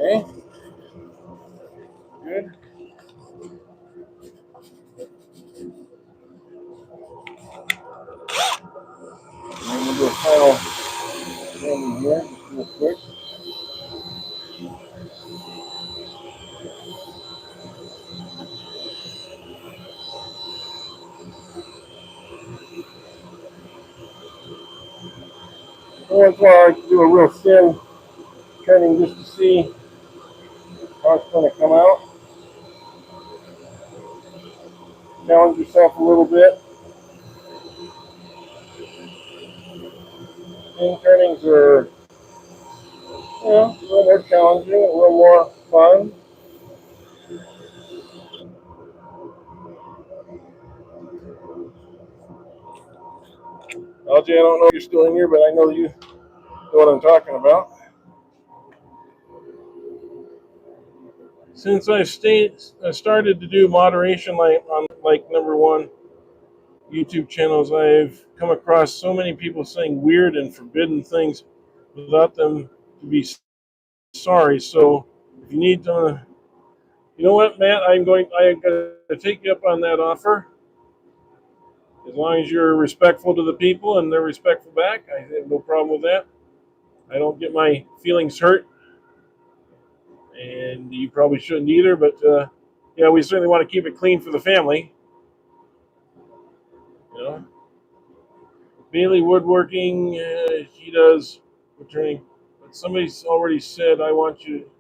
Okay, good. And then we'll do a final sanding here, just real quick. So that's why I like to do a real thin turning just to see how it's going to come out. Challenge yourself a little bit. Thin turnings are, a little more challenging, a little more fun. LJ, I don't know if you're still in here, but I know you know what I'm talking about. Since I started to do moderation on number one YouTube channels, I've come across so many people saying weird and forbidden things without them to be sorry. So if you need to, you know what, Matt, I'm going to take you up on that offer. As long as you're respectful to the people and they're respectful back, I have no problem with that. I don't get my feelings hurt, and you probably shouldn't either. But yeah, we certainly want to keep it clean for the family. You know, Bailey Woodworking, he does returning. But somebody's already said, I want you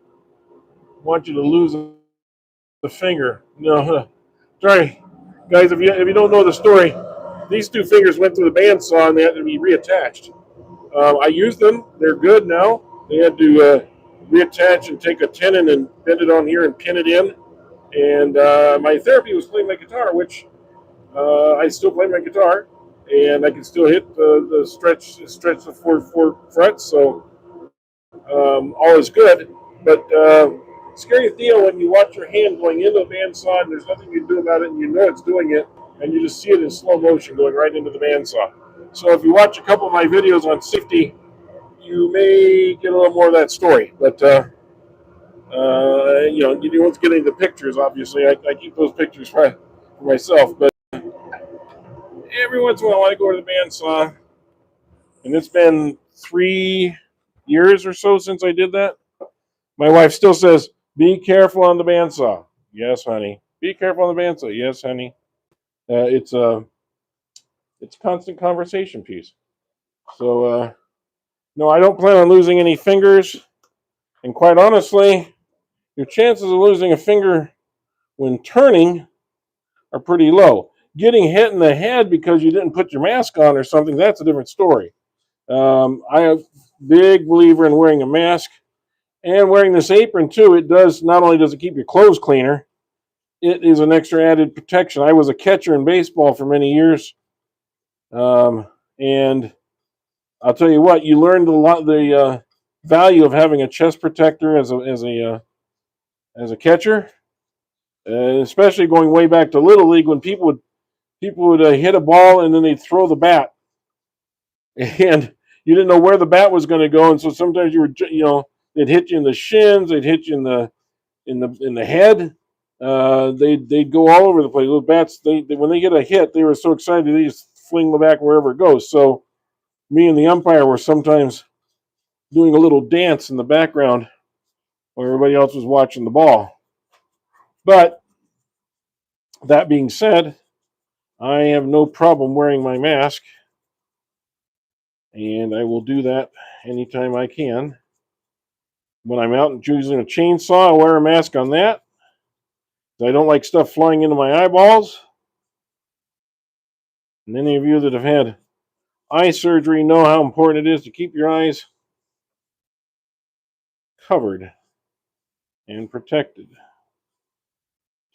to lose the finger. No, sorry, guys. If you don't know the story, these two fingers went through the bandsaw and they had to be reattached. I used them; they're good now. They had to reattach and take a tenon and bend it on here and pin it in. And my therapy was playing my guitar, which I still play my guitar, and I can still hit the stretch the four frets. So all is good. But scary deal when you watch your hand going into the bandsaw and there's nothing you can do about it, and you know it's doing it, and you just see it in slow motion going right into the bandsaw. So if you watch a couple of my videos on safety, you may get a little more of that story. But you won't get any of the pictures. Obviously, I keep those pictures for myself. But every once in a while I go to the bandsaw, and it's been 3 years or so since I did that. My wife still says, "Be careful on the bandsaw." Yes, honey. Be careful on the bandsaw. Yes, honey. It's a constant conversation piece. So no, I don't plan on losing any fingers. And quite honestly, your chances of losing a finger when turning are pretty low. Getting hit in the head because you didn't put your mask on or something, that's a different story. I am a big believer in wearing a mask and wearing this apron too. It does, not only does it keep your clothes cleaner, it is an extra added protection. I was a catcher in baseball for many years, and I'll tell you what, you learned a lot the value of having a chest protector as a catcher, especially going way back to little league when people would hit a ball and then they'd throw the bat, and you didn't know where the bat was going to go, and so sometimes they'd hit you in the shins, they'd hit you in the head. They'd go all over the place. Little bats, they when they get a hit, they were so excited they just fling the back wherever it goes. So me and the umpire were sometimes doing a little dance in the background while everybody else was watching the ball. But that being said, I have no problem wearing my mask, and I will do that anytime I can. When I'm out and using a chainsaw, I wear a mask on that. I don't like stuff flying into my eyeballs. And any of you that have had eye surgery know how important it is to keep your eyes covered and protected.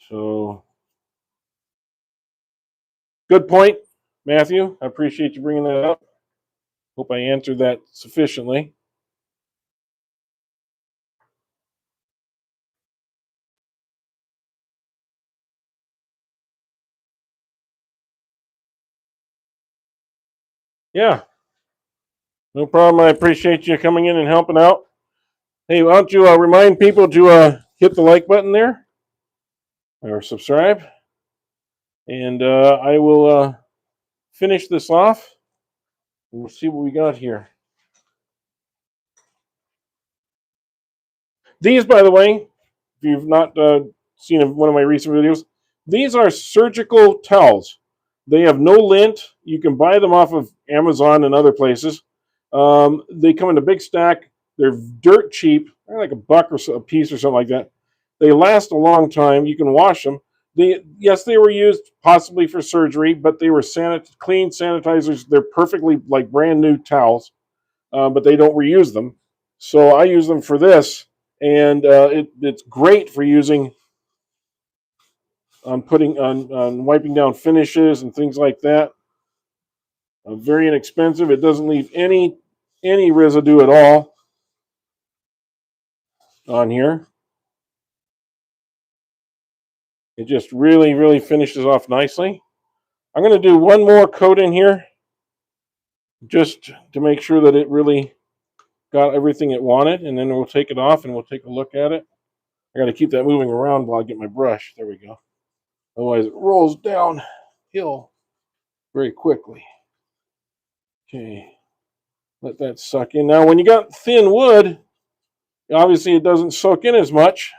So, good point, Matthew. I appreciate you bringing that up. Hope I answered that sufficiently. Yeah, no problem. I appreciate you coming in and helping out. Hey, why don't you remind people to hit the like button there or subscribe? And I will finish this off. We'll see what we got here. These, by the way, if you've not seen one of my recent videos, these are surgical towels. They have no lint. You can buy them off of Amazon and other places. They come in a big stack. They're dirt cheap. They're like $1 or so a piece or something like that. They last a long time. You can wash them. Yes, they were used possibly for surgery, but they were clean sanitizers. They're perfectly like brand new towels, but they don't reuse them. So I use them for this, and it's great for using on putting on wiping down finishes and things like that. Very inexpensive. It doesn't leave any residue at all on here. It just really finishes off nicely. I'm going to do one more coat in here just to make sure that it really got everything it wanted, and then we'll take it off and we'll take a look at it. I got to keep that moving around while I get my brush. There we go. Otherwise it rolls downhill very quickly. Okay, let that suck in. Now when you got thin wood, obviously it doesn't soak in as much,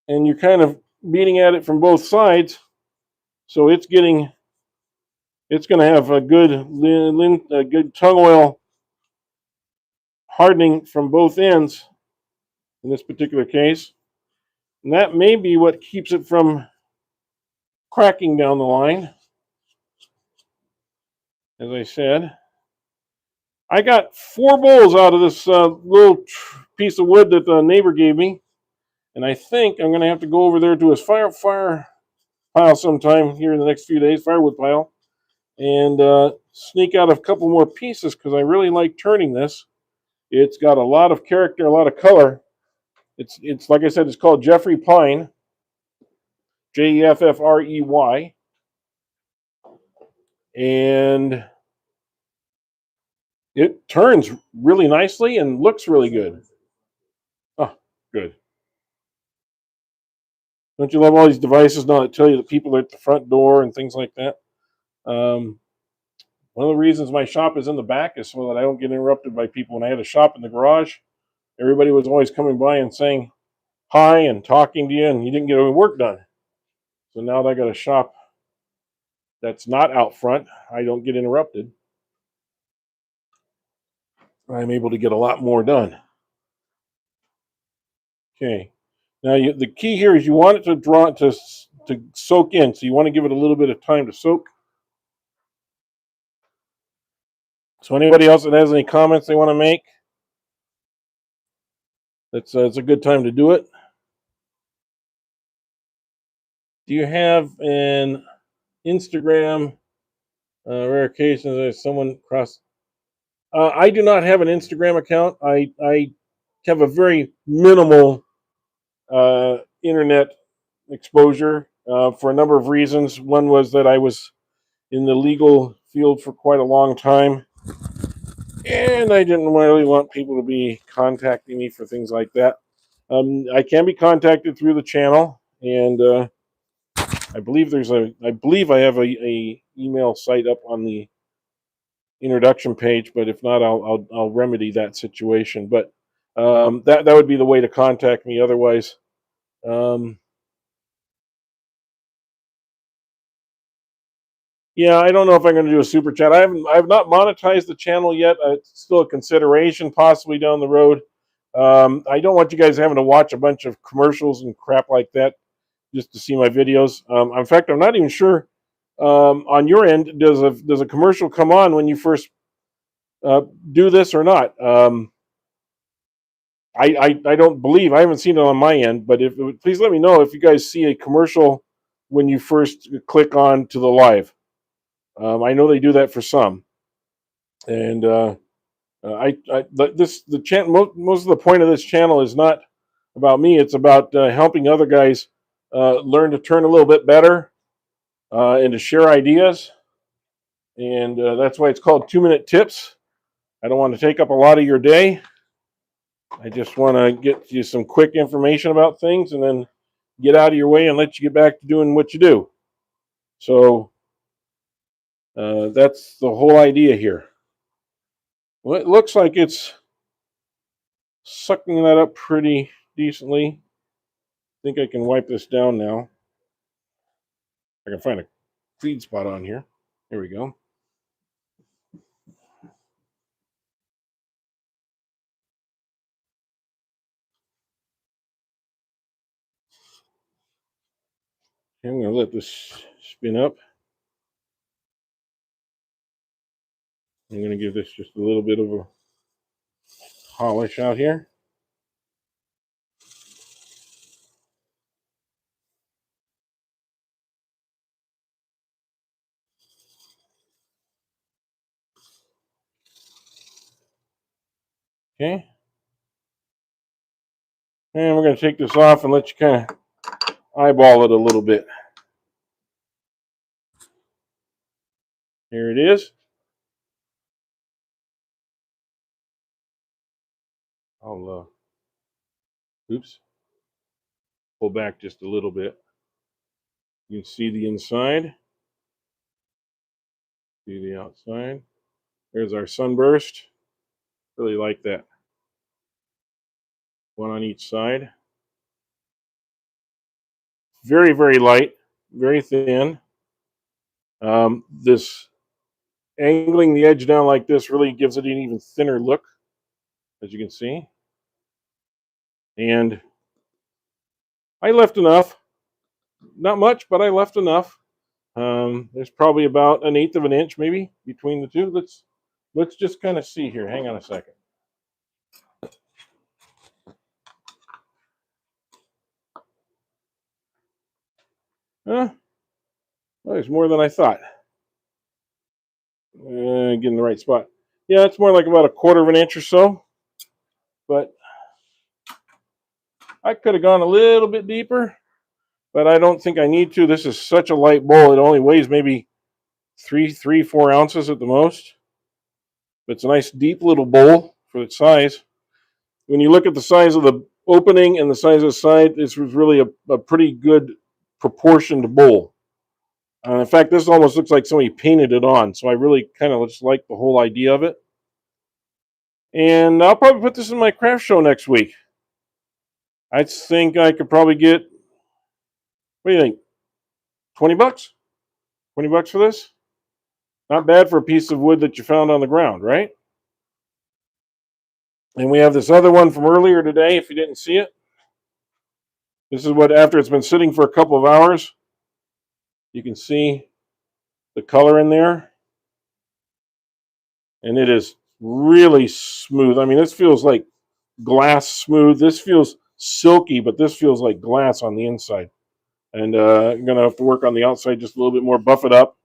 and you're kind of beating at it from both sides, so it's going to have a good tung oil hardening from both ends in this particular case, and that may be what keeps it from cracking down the line. As I said, I got 4 bowls out of this little piece of wood that the neighbor gave me, and I think I'm going to have to go over there to his fire pile sometime here in the next few days, firewood pile, and sneak out a couple more pieces because I really like turning this. It's got a lot of character, a lot of color. It's like I said, it's called Jeffrey Pine, Jeffrey, and it turns really nicely and looks really good. Oh, good. Don't you love all these devices now that tell you that people are at the front door and things like that? Um, one of the reasons my shop is in the back is so that I don't get interrupted by people. When I had a shop in the garage, everybody was always coming by and saying hi and talking to you, and you didn't get any work done. So now that I got a shop that's not out front, I don't get interrupted. I'm able to get a lot more done. Okay. Now the key here is you want it to draw to soak in, so you want to give it a little bit of time to soak. So anybody else that has any comments they want to make, it's a good time to do it. Do you have an Instagram? Rare occasions there's someone cross. I do not have an Instagram account. I have a very minimal internet exposure for a number of reasons. One was that I was in the legal field for quite a long time, and I didn't really want people to be contacting me for things like that. I can be contacted through the channel, and I believe I have a email site up on the introduction page, but if not, I'll remedy that situation. But that would be the way to contact me. Otherwise, um, yeah, I don't know if I'm going to do a super chat. I have not monetized the channel yet. It's still a consideration, possibly down the road. I don't want you guys having to watch a bunch of commercials and crap like that just to see my videos. In fact, I'm not even sure on your end does a commercial come on when you first do this or not. I don't believe I haven't seen it on my end, but if please let me know if you guys see a commercial when you first click on to the live. I know they do that for some, and the channel. Most of the point of this channel is not about me. It's about helping other guys learn to turn a little bit better and to share ideas, and that's why it's called 2 Minute Tips. I don't want to take up a lot of your day. I just want to get you some quick information about things and then get out of your way and let you get back to doing what you do. So that's the whole idea here. Well, it looks like it's sucking that up pretty decently. I think I can wipe this down now. I can find a feed spot on here. There we go. Okay, I'm going to let this spin up. I'm going to give this just a little bit of a polish out here. Okay. And we're going to take this off and let you kind of eyeball it a little bit. Here it is. I'll oops, pull back just a little bit. You can see the inside, see the outside. There's our sunburst. Really like that. One on each side. Very, very light, very thin. This angling the edge down like this really gives it an even thinner look, as you can see. And I left enough. Not much, but I left enough. There's probably about 1/8 of an inch, maybe, between the two. Let's just kind of see here. Hang on a second. Well, there's more than I thought. Get in the right spot. Yeah, it's more like about 1/4 of an inch or so. But I could have gone a little bit deeper, but I don't think I need to. This is such a light bowl; it only weighs maybe 4 ounces at the most. But it's a nice deep little bowl for its size. When you look at the size of the opening and the size of the side, this was really a pretty good proportioned bowl. In fact, this almost looks like somebody painted it on. So I really kind of just like the whole idea of it. And I'll probably put this in my craft show next week. I think I could probably get, what do you think? 20 bucks? 20 bucks for this? Not bad for a piece of wood that you found on the ground, right? And we have this other one from earlier today, if you didn't see it. This is what, after it's been sitting for a couple of hours, you can see the color in there. And it is really smooth. I mean, this feels like glass smooth. This feels silky, but this feels like glass on the inside. And I'm going to have to work on the outside just a little bit more, buff it up.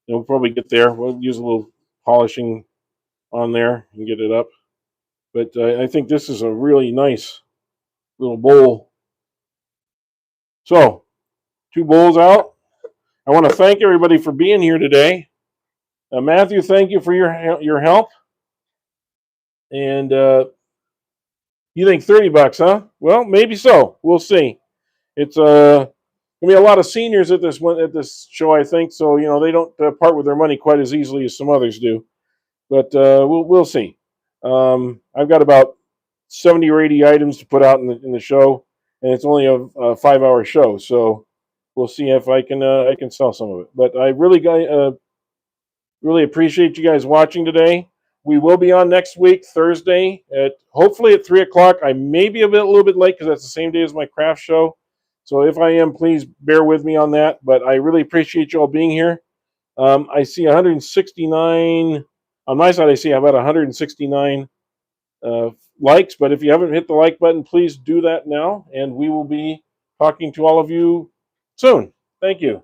And we'll probably get there. We'll use a little polishing on there and get it up. But I think this is a really nice little bowl. So, 2 bowls out. I want to thank everybody for being here today. Matthew, thank you for your help. And you think 30 bucks, huh? Well, maybe so. We'll see. It's gonna be a lot of seniors at this show, I think. So they don't part with their money quite as easily as some others do. But we'll see. I've got about 70 or 80 items to put out in the show, and it's only a 5-hour show. So we'll see if I can sell some of it. But I really appreciate you guys watching today. We will be on next week, Thursday, hopefully at 3 o'clock. I may be a little bit late because that's the same day as my craft show. So if I am, please bear with me on that. But I really appreciate you all being here. I see 169 on my side. I see about 169 likes. But if you haven't hit the like button, please do that now. And we will be talking to all of you soon. Thank you.